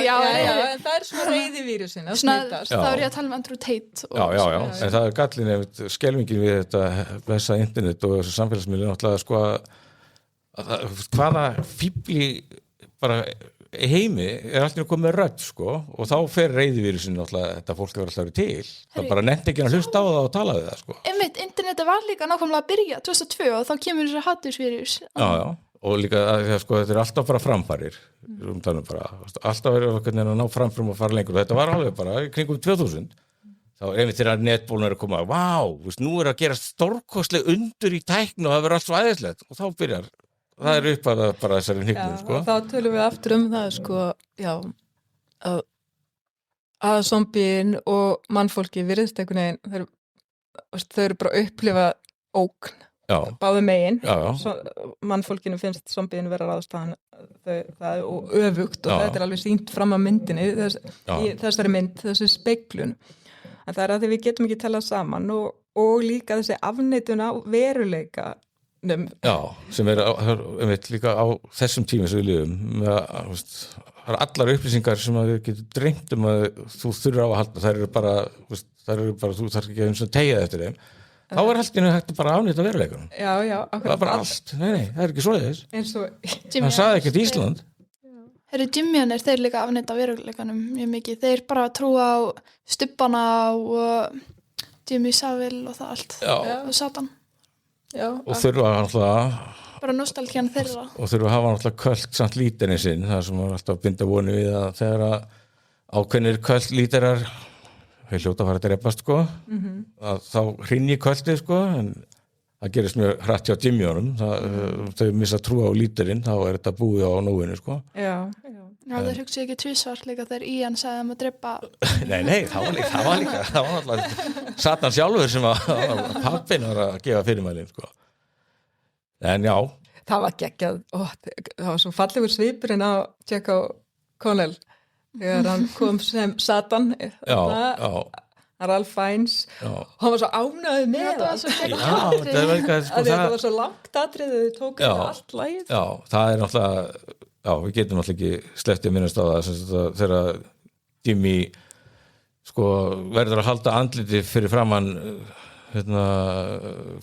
Speaker 4: Já, en það er svona reiðivírusinn að smittast
Speaker 5: þá er ég að tala um Andrew Tate
Speaker 2: Já, en það er gallin skelfingin við þetta blessa internet og þessu samfélagsmiðli náttúrulega sko að hvaða fíbli bara heimi er alltaf komið rödd sko og þá fer reiðivírusinn náttúrulega þetta fólk er alltaf til það bara nefnt ekki að hlusta á það og tala við það sko
Speaker 5: Einmitt, internetið var líka nákvæmlega að byrja 2002 og þá kemur þessi hatursvírus
Speaker 2: Já, og líka að sko þetta er alltaf bara framfarir bara, alltaf verið að ná framfram og fara lengur og þetta var alveg bara í kringum 2000 þá einmitt þegar netbólun er að koma nú er að gera stórkostleg undur í tækni og það verður allt svo æðislegt og þá byrjar það er upp að bara þessari hnignum sko.
Speaker 4: Þá tölum við aftur það sko, já að zombíin og mannfólki virðist einhvern veginn þau eru bara að upplifa ógn báðu megin mannfólkinu finnst zombíin vera ráðstafan það og öfugt og þetta er alveg sýnt fram á myndinni þessari mynd, þessi speglun en það er að því við getum ekki talað saman og líka þessi afneitun á veruleika
Speaker 2: sem er líka á þessum tíma sem við lifum það eru allar upplýsingar sem við getum dreymt að þú þurfir á að halda þær eru bara þú þarf ekki að tegja eftir þeim þá er allt innu hægt að bara afnýta veruleikanum það er bara allt, nei, það er ekki svoleiðis hann sagði ekkert Ísland
Speaker 5: Jimmianir, þeir líka afnýta veruleikanum mjög mikið, þeir bara trúa á Stubbana og Jimmy Savile og það allt og Satan
Speaker 2: og þurfa náttúrulega
Speaker 5: bara nostalgían þeirra
Speaker 2: og þurfa að hafa náttúrulega költ samt lítinni sinn það sem var alltaf að binda vonu við að þegar að ákveðnir költ líterar við hljóta að fara að drepast sko að þá hrynji költið sko en það gerist mjög hratt hjá Jimmyunum þau missa trú á líterinn þá er þetta búið á nóinu sko
Speaker 5: þeir hugsa ekki tvisvar líka þegar Ian sagði að drepa
Speaker 2: Nei, það var náttúrulega Satan sjálfur sem að pappin var að gefa fyrirmælin sko. En já
Speaker 4: það var geggjað það var svo fallegur svipurinn á Jack O'Connell þegar hann kom sem Satan Ralph Fiennes og hann var svo ánægður með það var svo langt atrið þau tók allt lagið
Speaker 2: það er náttúrulega við getum náttúrulega ekki sleppt að minnast á það þegar Jimmy sko verður að halda andliti fyrir framann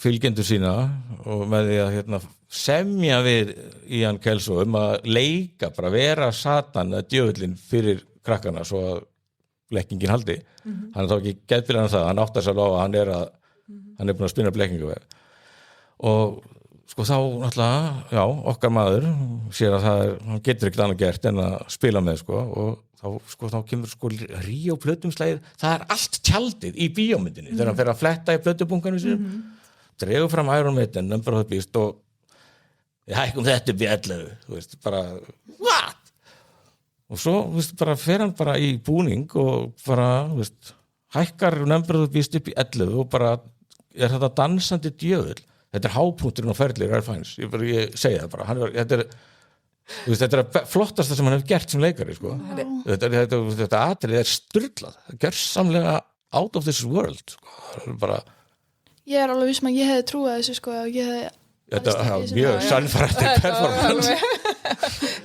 Speaker 2: fylgjendur sína og með því að semja við Ian Kelso að leika, bara vera Satan eða djöfullinn fyrir krakkana svo að blekkingin haldi. Hann er þá ekki geðbilan það, hann áttar sér á að hann er búin að spinna blekkingaveg. Og sko þá náttúrulega, okkar maður sér að hann getur ekkert annað gert en að spila með og þá kemur Ríó plötumslægið, það er allt tjaldið í bíómyndinni þegar hann fer að fletta í plötubunkanum sínum, dregur fram Iron Maiden, Number of the Beast og hækkum þetta upp í 11, þú veist, bara what? Og svo, þú veist, bara fer hann bara í búning og bara, þú veist, hækkar Number of the Beast upp í 11 og bara er þetta dansandi djöfull. Þetta er hápunkturinn á ferli Ralph Fiennes, ég segi það bara, þetta er flottasta sem hann hefur gert sem leikari, sko. Þetta atrið er sturlað, það gjörsamlega out of this world, sko. Bara... Ég
Speaker 5: er alveg viss að ég hefði trúið þessu, sko, og ég hefði...
Speaker 2: Þetta var mjög sannfærandi performance.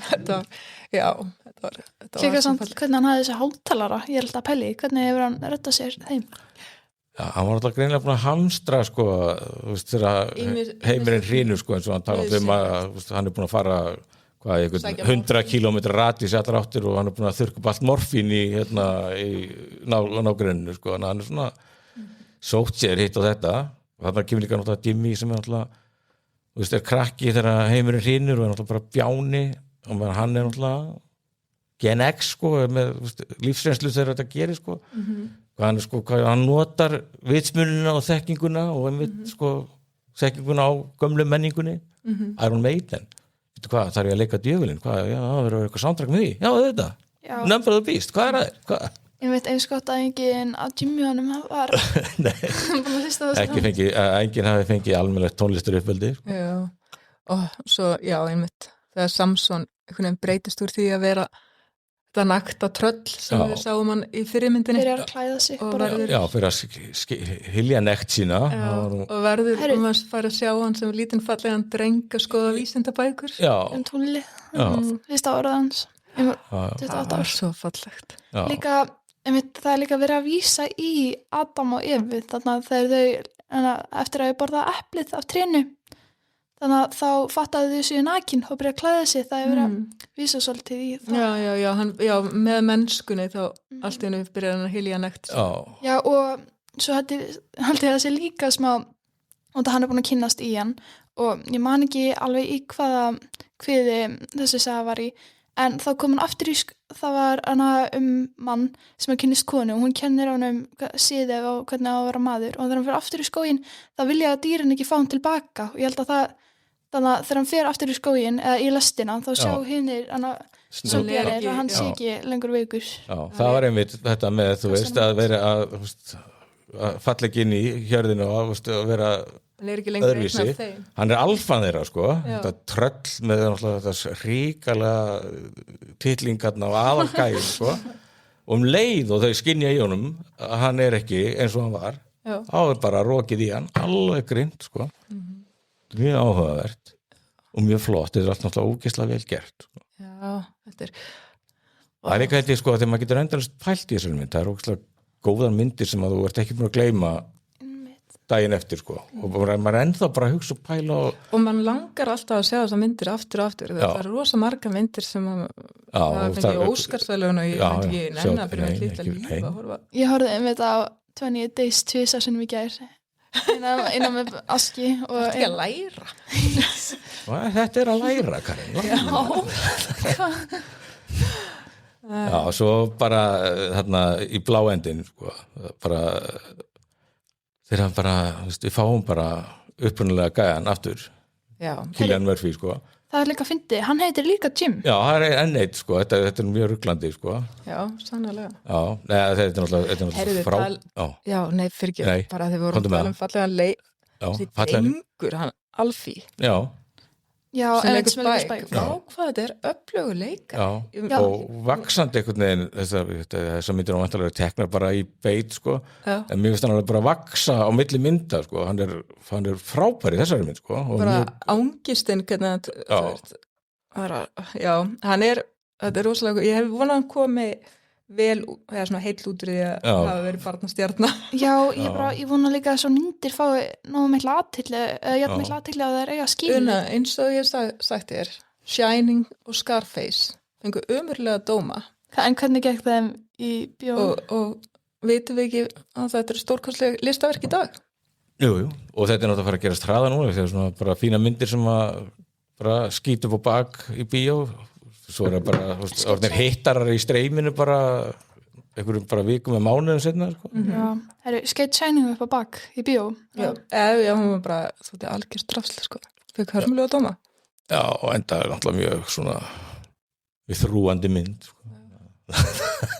Speaker 4: Þetta var
Speaker 5: Líka samt hvernig hann hafði þessi hátalara, ég alltaf að pæli, hvernig hefur hann rettað sér þeim?
Speaker 2: Já, hann var alltaf greinilega búin að hamstra, sko, þú veist, þegar heimurinn hrynur, sko, eins og hann talaði að hann er búin að fara, 100 kilometra radíus í allar áttir og hann er búin að þurrka upp allt morfín í nágrenninu, sko, hann er svona sótt sér hitt og þetta og þarna kemur líka náttúrulega Jimmy sem er náttúrulega, þú veist, er krakki þegar heimurinn hrynur og er náttúrulega bara bjáni og hann er náttúrulega Gen X, sko, með lífsreynslu þegar þetta gerir, sko. Hvað hann notar vitsmunina og þekkinguna og sko, þekkinguna á gömlu menningunni. Iron Maiden. Veitu hvað, þarf ég að leika djöfulinn? Hvað, það verður eitthvað soundtrack með því? Já, þetta. Number of the Beast, hvað er það? Hvað?
Speaker 5: Ég veit eins gott að enginn á Jimmy honum var
Speaker 2: enginn hafi fengið almennilegt tónlistar uppveldi.
Speaker 4: Já, og svo, einmitt, þegar Samson breytist úr því að vera þetta nakta tröll sem við sáum hann í fyrirmyndinni.
Speaker 5: Byrjar að klæða sig.
Speaker 2: Fyrir að hylja nekt sína.
Speaker 4: Og verður að fara að sjá hann sem lítinn fallegan dreng að skoða vísindabækur.
Speaker 5: Tónli, fyrsta árað hans. 28 ár.
Speaker 4: Svo fallegt.
Speaker 5: Líka, það er líka verið að vísa í Adam og Evu, þannig að þegar þau, eftir að þau borða eplið af trénu, þannig að þá fattaði þau séu nakin og byrja að klæða sig, það er verið að vísa svolítið í það.
Speaker 4: Já, með mennskunni þá allt í hennu byrjar hann að hylja nekt.
Speaker 5: Já, og svo held ég það sé líka smá, og það hann er búin að kynnast í hann og ég man ekki alveg í hvaða kviði þessi saga var í, en þá kom hann aftur í, það var hana mann sem er kynnist konu og hún kennir hann siði og hvernig á að vera maður og þegar hann fyrir aftur í skóginn þá vilja að dýrin ekki fá hann tilbaka og ég held að þannig að þegar hann fer aftur í skóginn eða í lestina þá sjá hinnir sem gerir að hann sé ekki lengur veikur.
Speaker 2: Já, það var einmitt þetta með, þú veist, að vera að falla ekki inn í hjörðinu og að vera öðruvísi. Hann er alfan þeirra, sko, þetta tröll með þetta ríkalega titlingarna og aðalgæðin, sko, og leið og þau skynja í honum að hann er ekki eins og hann var, þá er bara rokið í hann, alveg grimt, sko. Mjög áhugavert og mjög flott, þetta er allt náttúrulega ógeðslega vel gert, sko.
Speaker 4: Já, þetta er
Speaker 2: það er eitthvað þetta, sko, þegar maður getur endalist pælt í þessari mynd, það er ógeðslega góðar myndir sem að þú ert ekki búin að gleyma daginn eftir, sko, og maður er ennþá bara að hugsa og pæla
Speaker 4: og mann langar alltaf að sjá þessar myndir aftur og aftur, það er rosa marga myndir sem að fengi Óskarsverðlaun og ég veit ekki nenni að byrja með litla líf að horfa.
Speaker 5: Ég horfði einmitt á 28 Days tvisvar sinnum í gær innan með aski og
Speaker 4: þetta er að læra
Speaker 2: þetta er að læra, Karin. Já, svo bara þarna í bláendin, sko, bara þegar hann bara, við fáum bara upprunalega gæjan aftur, Cillian Murphy, sko.
Speaker 5: Það er líka að fyndi, hann heitir líka Jim.
Speaker 2: Já, það er enn eitt, sko, þetta er mjög ruglandi, sko.
Speaker 4: Já, sannlega.
Speaker 2: Já, þetta er náttúrulega frá.
Speaker 4: Já, nei, fyrir ekki, bara þegar við vorum að tala fallega þessi drengur, hann Alfie.
Speaker 5: Já,
Speaker 4: sem leikur Spike. Hvað þetta er öflugur leikar.
Speaker 2: Já, og vaksandi einhvern veginn, þess að myndir á vantarlega teknar bara í beit, sko, en mér finnst hann alveg bara vaksa á milli mynda, sko, hann er frábær í þessari mynd, sko.
Speaker 4: Bara ángistinn, hvernig hann er rosalega, ég hef vonað að hann komi eða svona heill út úr því að hafa verið barnastjarna.
Speaker 5: Já, ég vona líka að svo myndir fái nógu mikla athygli eða mikla athygli að það er eiga skil.
Speaker 4: Eins og ég sagt þér, Shining og Scarface fengu ömurlega dóma.
Speaker 5: En hvernig gekk þeim í bjó?
Speaker 4: Og vitum við ekki að þetta er stórkostleg listaverk í dag?
Speaker 2: Jú, og þetta er náttúrulega að fara að gerast hraða núna, þegar svona bara fína myndir sem að bara skýta upp á bak í bíó, svo er það bara orðnir hittarar í streyminu bara einhverjum bara vikum með mánuðum setna, sko.
Speaker 5: Já, skeitt Shining upp á bak í bíó?
Speaker 4: Já, hún var bara þótti algjör drafsl, sko. Fekk hörmulega dóma.
Speaker 2: Já, og enda er náttúrulega mjög svona við þrúandi mynd, sko.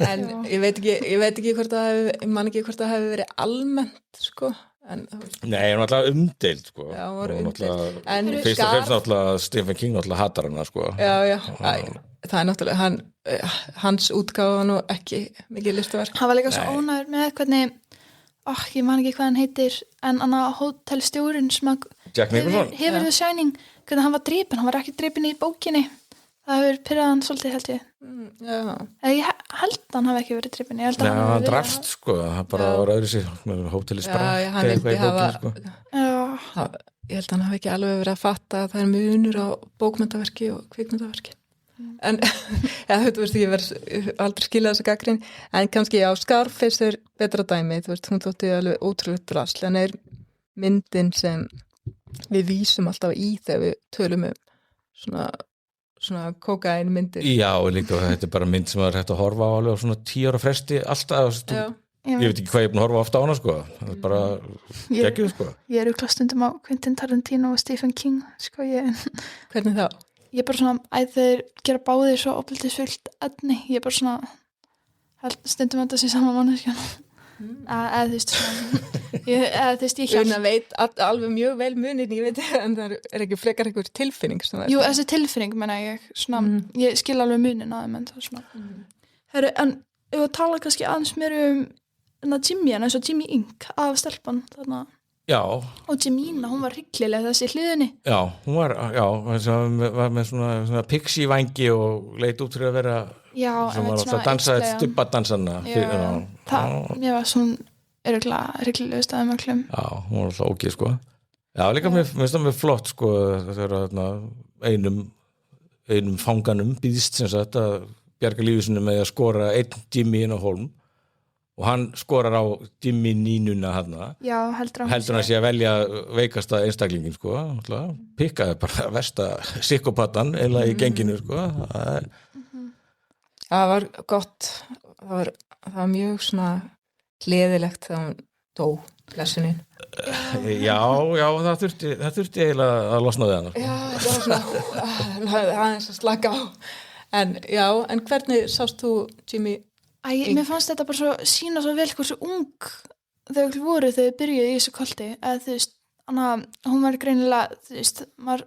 Speaker 4: En ég veit ekki hvort ég man ekki hvort það hefði verið almennt, sko.
Speaker 2: Nei, hún var alltaf umdeild, sko.
Speaker 4: Já, hún var umdeild.
Speaker 2: Fyrst og fremst náttúrulega Stephen King náttúrulega hatar hana, sko.
Speaker 4: Já, það er náttúrulega hans útgáfa nú ekki mikið listaverk.
Speaker 5: Hann var líka svo ónæður með hvernig ég man ekki hvað hann heitir en hótelstjórinn sem
Speaker 2: Jack Nicholson
Speaker 5: hefur The Shining, hvernig hann var drepinn, hann var ekki drepinn í bókinni. Það hefur pirrað hann svolítið, held ég. Ég held hann hafi ekki verið drepinn.
Speaker 2: Nei, hann drafst, sko. Það bara var öðru sér með hóteli sprakk eða eitthvað í bókinu, sko.
Speaker 4: Ég held að hann hafi ekki alveg verið að fatta að það er munur á bókmyndaverki og kvikmyndaverki. En, þú veist, ég verð aldrei skilja þessa gagnrýni, en kannski Scarface er betra dæmi, þú veist, hún þótti alveg ótrúlegt drasl, en myndin sem við vísum alltaf í þegar við tölum svona kókain myndir.
Speaker 2: Já, líka þetta er bara mynd sem það er hægt að horfa á alveg á svona 10 ára fresti alltaf. Ég veit ekki hvað ég er búin að horfa ofta á hana, sko. Það er bara geggjuð, sko.
Speaker 5: Ég er stundum á Quentin Tarantino og Stephen King, sko.
Speaker 4: Hvernig þá?
Speaker 5: Ég er bara svona, þeir gera báðir svo ofbeldisfullt efni. Ég er bara svona stundum að þetta sé sama manneskjan. Eða þú veist ég
Speaker 4: Una veit alveg mjög vel munin, ég veit, en það er ekki frekar einhver tilfinning.
Speaker 5: Jú, þessi tilfinning menna ég svona, ég skil alveg munin að þeim, en það svona Herru, en ef við tala kannski aðeins meir Jimmy, eins og Jimmy Ink af stelpan þarna.
Speaker 2: Já.
Speaker 5: Og Jimina, hún var hryllileg þessi hliðinni.
Speaker 2: Já, hún var með svona pixie-vængi og leit út fyrir að vera sem var alltaf dansaði stubbadansanna.
Speaker 5: Mér var svona hryllilegust af öllum.
Speaker 2: Já, hún var alltaf ógeð, sko. Já, líka mér finnst það með flott, sko, þegar einum fanganum býðst sem sagt að bjarga lífisinu með að skora einn Jimmy inn á hólm. Og hann skorar á Jimmy nínuna hana. Já, heldur hann sé að velja veikasta einstaklingin, sko. Pikkaði bara versta psykopatan eða í genginu, sko.
Speaker 4: Það var gott. Það var mjög svona gleðilegt þegar hann dó, blessunin.
Speaker 2: Já, það þurfti eiginlega að losna við hana.
Speaker 4: Já, það var svona aðeins að slaka á. En hvernig sást þú Jimmy?
Speaker 5: Mér fannst þetta bara svo sína svo vel hversu ung þau voru þegar þau byrjuði í þessu kolti eða þú veist, hún var greinilega, þú veist, maður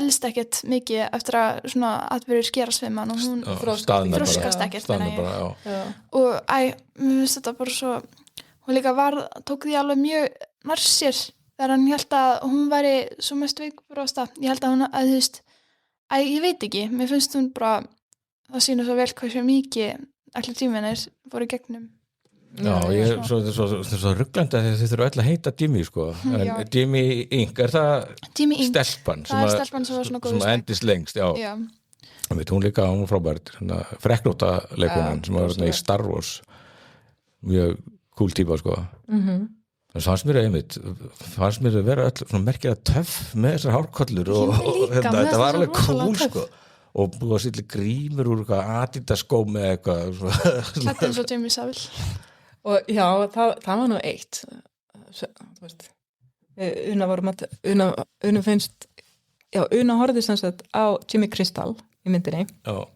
Speaker 5: elst ekkert mikið eftir að svona atbyrður skerast við mann og hún þroskast ekkert og mér finnst þetta bara svo hún líka tók því alveg mjög nær sér þegar hann held að hún væri svo mest veikbrósta, ég held að hún þú veist, ég veit ekki, mér finnst hún bara það sína svo vel hversu mikið allir tíminir fóru gegnum.
Speaker 2: Já, ég er svo rugglandi að þið þurfa öll að heita Jimmy, sko. En Jimmy Ink, er það stelpan?
Speaker 5: Það er stelpan sem var svona góð
Speaker 2: sem endist lengst, já. Hún líka, hún var frábært, freknóta leikunan sem var í Star Wars. Mjög cool típa, sko. Það fannst mér að vera öll svona merkilega töff með þessar hárkollur og þetta var alveg cool, sko. Og búið að sýtla grímur úr eitthvað Adidas-skó með eitthvað
Speaker 5: Þetta eins og Jamie Savile.
Speaker 4: Og já, það var nú eitt þú veist Una finnst Una horfði sem sagt á Jimmy Crystal í myndinni og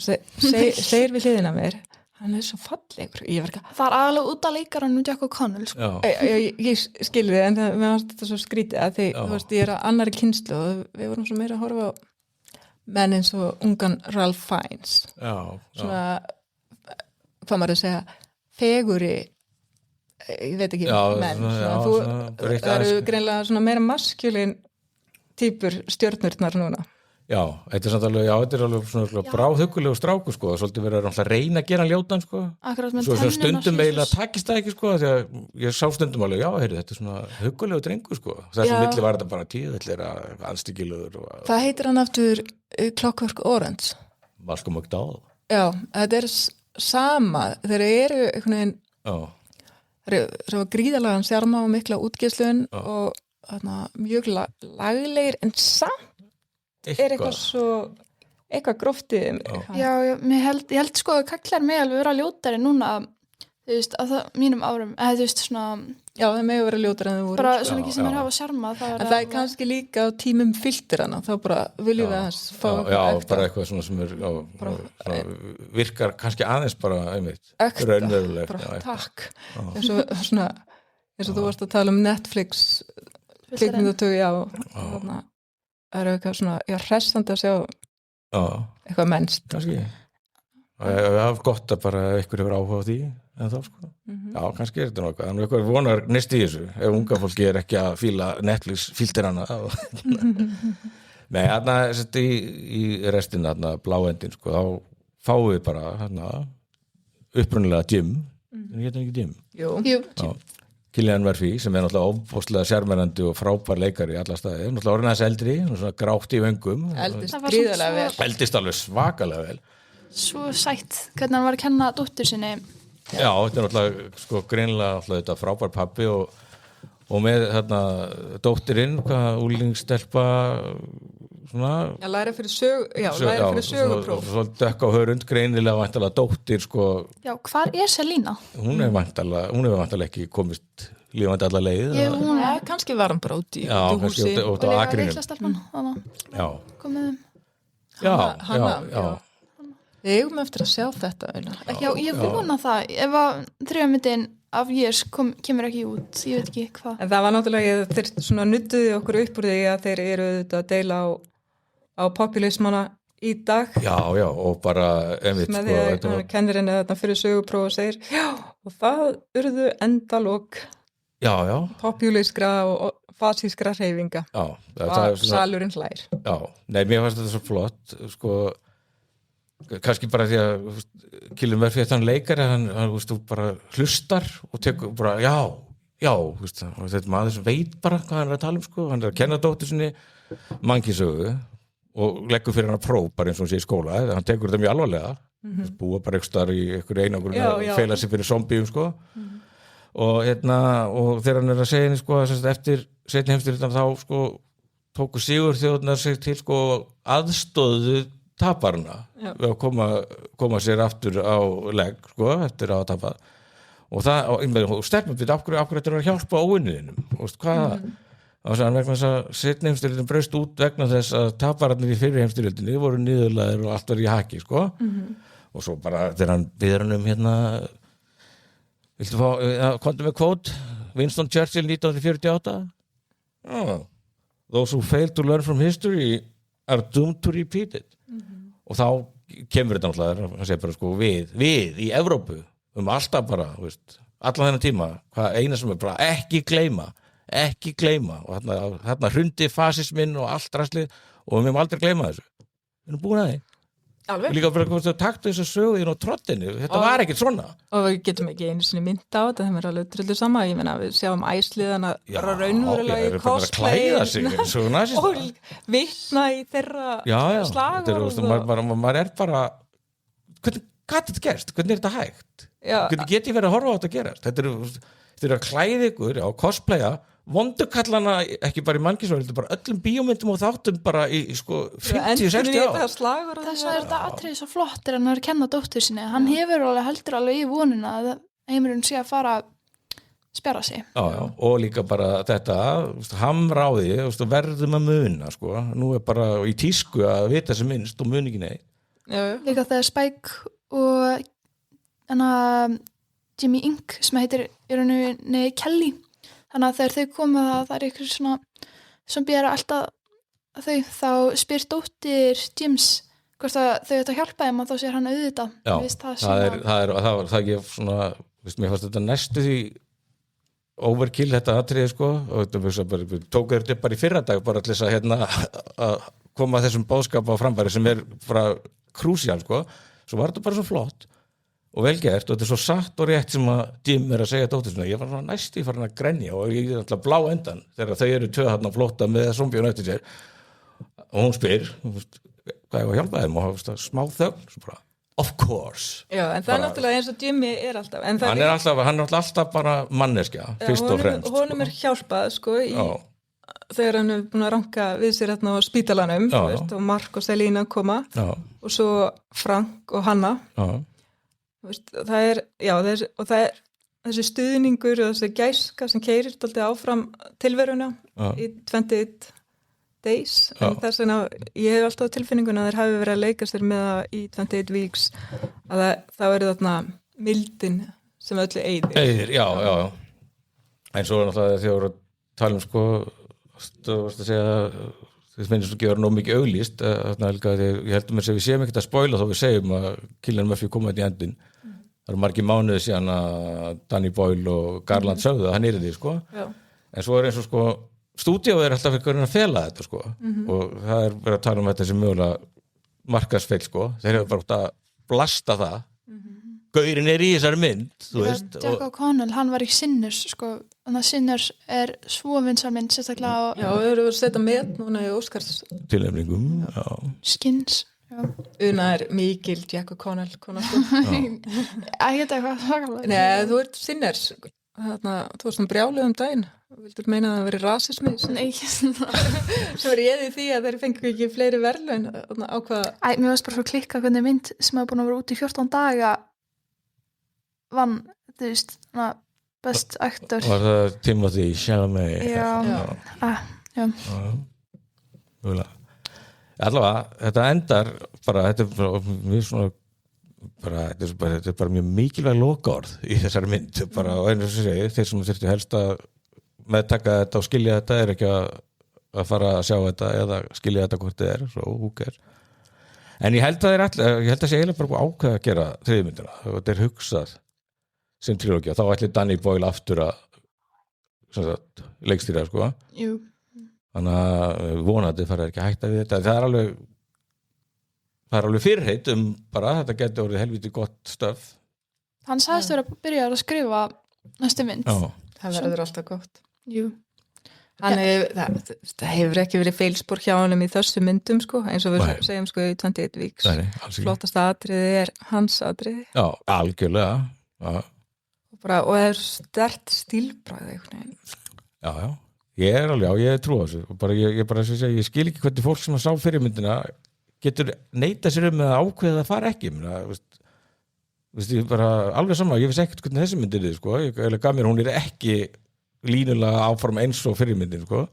Speaker 4: segir við hliðina mér hann er svo fallegur
Speaker 5: það er aðalega út að leikarann Jack O'Connell, sko.
Speaker 4: Ég skilði en það var þetta svo skrítið að þú veist, ég er að annarri kynnslu og við vorum svo meira að horfa á menn eins og ungan Ralph Fiennes svona hvað maður að segja feguri ég veit ekki menn það eru greinlega svona meira maskjulin týpur stjörnurnar núna
Speaker 2: Já, þetta er alveg svona bráðhugulegu strákur sko, svolítið verið að reyna að gera hann ljótan sko.
Speaker 5: Akkurat með
Speaker 2: svo stundum
Speaker 5: tennurnar,
Speaker 2: eiginlega takist það ekki sko, því að ég sá stundum alveg, já, heyrðu, þetta er svona hugulegu drengur sko, þessum milli var þetta bara tíðvellir að anstíkilugur.
Speaker 4: Hvað heitir hann aftur Clockwork Orange?
Speaker 2: Malcolm McDowell.
Speaker 4: Já, þetta er sama, þeir eru einhvern veginn, þeir eru gríðarlegan sjarma og mikla útgeislun og mjög laglegir en samt er eitthvað gróftið.
Speaker 5: Já, ég held sko að kallar mig alveg vera ljótari núna, þú veist, að mínum árum, eða þú veist svona.
Speaker 4: Já, það megi vera ljótari en þau voru.
Speaker 5: Bara svona ekki sem er hafa sjarma.
Speaker 4: En það er kannski líka á tímum filterana, þá bara viljum við aðeins fá
Speaker 2: bara eitthvað svona sem virkar kannski aðeins bara einmitt. Raunverulegt.
Speaker 4: Bara takk. Eins og þú varst að tala um Netflix kvikmyndatöku, þarna það eru eitthvað svona, hressandi að sjá eitthvað mennst.
Speaker 2: Kannski. Það er gott að bara einhver hefur áhuga á því en þá sko. Já, kannski er þetta nokkuð. Þannig eitthvað vonar nýst í þessu ef unga fólki er ekki að fíla Netflix filterana. Nei, þarna í restina, bláendin sko, þá fáum við bara upprunalega Jim. En ég ekki Jim.
Speaker 5: Jú.
Speaker 2: Cillian Murphy sem er náttúrulega ofbóðslega sjarmerandi og frábær leikari í alla staði, náttúrulega orðin aðeins eldri, svona grátt í vöngum.
Speaker 4: Eldist gríðarlega vel.
Speaker 2: Eldist alveg svakalega vel.
Speaker 5: Svo sætt, hvernig hann var að kenna dóttur sinni.
Speaker 2: Já, þetta er náttúrulega sko greinilega þetta frábær pabbi og með dóttirinn, úlingsstelpa svona.
Speaker 4: Já, læra fyrir sögupróf.
Speaker 2: Svo dökk á hörund, greinilega væntanlega dóttir sko.
Speaker 5: Já, hvar er Selina?
Speaker 2: Hún hefur væntanlega ekki komist lífandi alla leið.
Speaker 4: Kannski var hann bara út í húsi.
Speaker 2: Og líka
Speaker 5: litla stelpan, komið
Speaker 2: Já.
Speaker 4: Við eigum eftir að sjá þetta.
Speaker 5: Já, ég vona það. Ef að þriðamyndin af Years kemur ekki út, ég veit ekki hvað.
Speaker 4: En það var náttúrulega, þeir svona nudduði okkur upp úr því að þeir eru auðvitað að deila á populismana í dag.
Speaker 2: Já, og bara einmitt
Speaker 4: sko. Með því að kennirinn er þarna fyrir sögupróf og segir, og það urðu endalok populískra og fasískra hreyfinga.
Speaker 2: Já.
Speaker 4: Og salurinn hlær.
Speaker 2: Já, nei, mér fannst þetta svo flott, sko, kannski bara því að Cillian Murphy er þann leikari, hann bara hlustar og tekur bara, og þetta maður sem veit bara hvað hann er að tala sko, hann er að kenna dóttur sinni mannkynssögu og leggur fyrir hann að próf bara eins og hann sé í skóla, hann tekur þetta mjög alvarlega, búa bara einhver staðar í einhver einangrun og feila sig fyrir zombíum sko, og þegar hann er að segja henni sko, eftir seinni heimsstyrjaldarna þá sko, tóku sigurþjóðirnar sig til sko aðstóðu taparna við að koma sér aftur á legg sko, eftir að tapa og stefnum við af hverju þetta er að hjálpa óvinniðinum og vegna þess að seinni heimsstyrjöldin braust út vegna þess að tapararnir í fyrri heimsstyrjöldinni voru niðurlæðir og allt var í haki sko. Og svo bara þegar hann biður hann viltu fá, komdu með kvót Winston Churchill 1948 those who fail to learn from history are doomed to repeat it. Og þá kemur þetta náttúrulega, hann segir bara sko við í Evrópu, alltaf bara, allan þennan tíma, hvað eina sem er bara ekki gleyma og þarna hrundi fasisminn og allt draslið og við mögum aldrei gleyma þessu. Við erum búin að því.
Speaker 4: Alveg.
Speaker 2: Líka bara taktu þessu söguðin og trottinu, þetta var ekkert svona. Og
Speaker 4: við getum ekki einu sinni mynd á þetta, þeim er alveg drullu sama, ég meina við sjáum æsliðana bara raunverulega í cosplay og vitna í þeirra slagur.
Speaker 2: Maður er bara, hvernig gat þetta gerst? Hvernig er þetta hægt? Hvernig get ég verið að horfa á þetta að gerast? Þetta er að klæða ykkur, cosplaya, vondukallana ekki bara í mannkynssögu, bara öllum bíómyndum og þáttum bara í sko 50-60 ár.
Speaker 5: Þess að er þetta atriði svo flott hann er að kenna dóttur sinni, hann heldur alveg í vonina að heimurinn sé að fara að spjara sig.
Speaker 2: Já, og líka bara þetta hamráði, verðum að muna sko, nú er bara í tísku að vita sem minnst og muni ekki neitt.
Speaker 5: Líka þegar Spike og Jimmy Ink sem heitir í rauninni Kelly, þannig að þegar þau koma það er ykkur svona sem bera alltaf þá spyr dóttir James hvort að þau ætla að hjálpa þeim og þá sér hann auðvitað.
Speaker 2: Já, það er ekki svona, mér fannst þetta næstu því overkill þetta atriði sko og tók þetta bara í fyrradag bara til þess að að koma þessum boðskap á framfæri sem bara krúsíal sko, svo var þetta bara svo flott og vel gert og þetta svo satt og rétt sem að Jim að segja dóttir sinni, ég var svona næstu farin að grenja og ég alltaf blá endan þegar þau eru tvö þarna flótta með zombíun eftir sér og hún spyr hvað ég var að hjálpa þeim og smá þögn svo bara of course.
Speaker 4: Já, en það bara, náttúrulega eins og Jimmy alltaf. En
Speaker 2: hann er alltaf bara manneskja, fyrst og fremst.
Speaker 4: Honum hjálpað, sko, þegar hann búin að ranka við sér á spítalanum, veist, og Mark og Selina koma, og svo Frank og Hanna. Veist, það er þessi stuðningur og þessi gæska sem keyrir alltaf áfram tilveruna í 28 days, en þess vegna ég hef alltaf tilfinninguna að þeir hafi verið að leika sér með það í 28 weeks að það verið þarna mildin sem öllu eyðir. Já. En svo náttúrulega þegar þú voru að tala sko þú varst að segja þess finnst ekki að vera nóg mikið auglýst ég heldur mér að við séum ekkert að spoila þó við segjum að Cillian Murphy koma þetta í endin það eru margir mánuði síðan að Danny Boyle og Garland sögðu að hann því sko en svo eins og sko stúdíóið alltaf fyrir að fela þetta sko og það verið að tala þetta sem mögulega markaðsfeil sko þeir hefur bara að blasta það gaurinn í þessari mynd þú veist
Speaker 5: Jack O'Connell, hann var í Sinners sko, þannig að Sinners svo vinsæl mynd sérstaklega
Speaker 4: Já, við erum að setja með núna í Óskars
Speaker 2: tilnefningum
Speaker 5: Skins
Speaker 4: Una mikil Jack O'Connell kona sko
Speaker 5: Ég geta eitthvað
Speaker 4: Nei, þú ert Sinners þú varst brjáluð daginn vildur meina að það veri rasismi sem var ég því að þeir fengu ekki fleiri verðlaun á hvað
Speaker 5: Mér varst bara svo klikka hvernig mynd sem hafa búin að vera út í 14 daga vann, þú veist best actor
Speaker 2: Var það Timothy Chalamet
Speaker 5: Já
Speaker 2: Allavega, þetta endar bara, þetta mjög svona þetta er bara mjög mikilvæg lokaorð í þessari mynd bara, og einu sem segi, þeir sem þurftu helst að meðtaka þetta og skilja þetta er ekki að fara að sjá þetta eða skilja þetta hvort þið svo húker en ég held að sé eiginlega bara ákveða að gera þriðmyndina og þetta er hugsað sem trilógía, þá ætli Danny Boyle aftur að leikstýra sko
Speaker 5: Jú.
Speaker 2: Þannig að vonandi fara ekki að hætta við þetta það er alveg fyrirheit bara þetta getur orðið helviti gott stöf
Speaker 5: Hann sagðist vera að byrja að skrifa næstu mynd
Speaker 4: Það verður alltaf gott
Speaker 5: Jú
Speaker 4: það hefur ekki verið feilspor hjá honum í þessu myndum sko, eins og við segjum sko í 28 weeks flottasta atriði hans atriði
Speaker 2: Já, algjörlega
Speaker 4: og það er sterkt stílbragð
Speaker 2: Já, ég trú á þessu bara, ég skil ekki hvernig fólk sem að sá fyrirmyndina getur neita sér með að ákveða að fara ekki ég bara alveg sama, ég vissi ekkert hvernig þessi myndir sko, ég gaf mér, hún er ekki línulega áform eins og fyrirmyndin sko.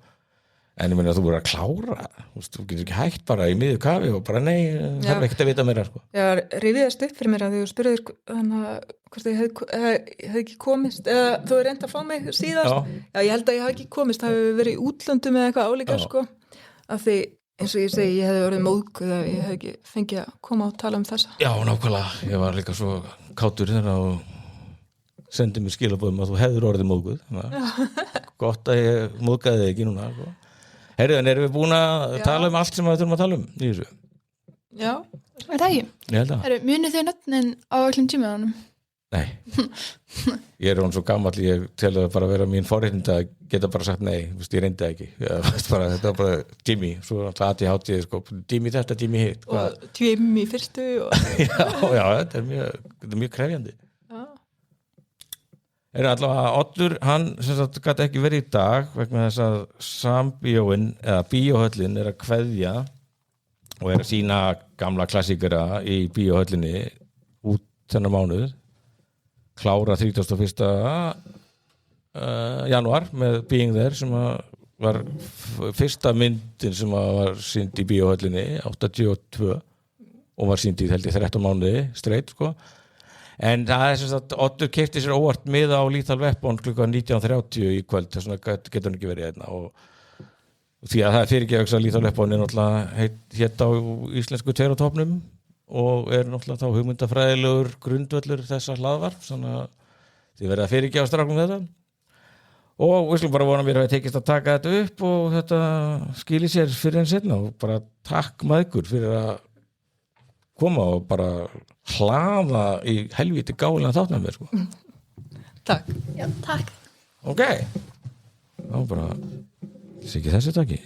Speaker 2: En ég meina að þú voru að klára þú getur ekki hægt bara í miður kafi og bara nei, það er ekkert að vita meira sko.
Speaker 4: Já, rifiðast upp fyrir mér að þú spurðir hvort ég hef ekki komist eða þú er reynd að fá mig síðast Já, ég held að ég hef ekki komist, það hefur verið í útlöndum eða eitthvað álíka sko, af því eins og ég segi, ég hefði orðið móðguð að ég hef ekki fengið að koma og tala þessa
Speaker 2: Já, nákvæmlega, ég var líka svo kátur þegar og sendi mér skilabóðum að þú hefur orðið móðguð gott að ég móðgaði þig ekki núna sko. Herriðan, erum við búin að tala allt sem við þurfum að tala í þessu?
Speaker 5: Já, er það ekki? Munið þið nöfnin á öllum tímaðanum?
Speaker 2: Nei, ég er svo gamall, ég tel að bara vera mín forréttind að geta bara sagt nei, ég reyndi ekki þetta var bara Jimmy, svo alltaf ADHD sko, Jimmy þetta, Jimmy hitt
Speaker 4: og Jimmy fyrstu
Speaker 2: Já, þetta er mjög krefjandi allavega Oddur, hann sem sagt gat ekki verið í dag vegna þess að sambíóin eða bíóhöllin er að kveðja og er að sýna gamla klassíkara í bíóhöllinni út þennan mánuð klára 31. Janúar með Being There sem var fyrsta myndin sem var sýnd í bíóhöllinni 82 og var sýnd í held ég 13 mánuði streitt sko en það er sem sagt Oddur keypti sér óvart miða á Lethal Weapon klukkan 19:30 í kvöld þess vegna getur hann ekki verið hérna og því að það er fyrirgefis að Lethal Weapon er náttúrulega hétt á íslensku tveirotopnum og er náttúrulega þá hugmyndafræðilegur grundvöllur þessa hlaðvarp þannig að þið verða að fyrirgefa strákum þetta og við skulum bara vona mér að tekist að taka þetta upp og þetta skili sér fyrir en setna og bara takk maður fyrir að koma og bara hlaða í helvíti gálega þáttan mér sko.
Speaker 4: Takk.
Speaker 5: Já, takk.
Speaker 2: Ok þá bara sé ekki þessi takki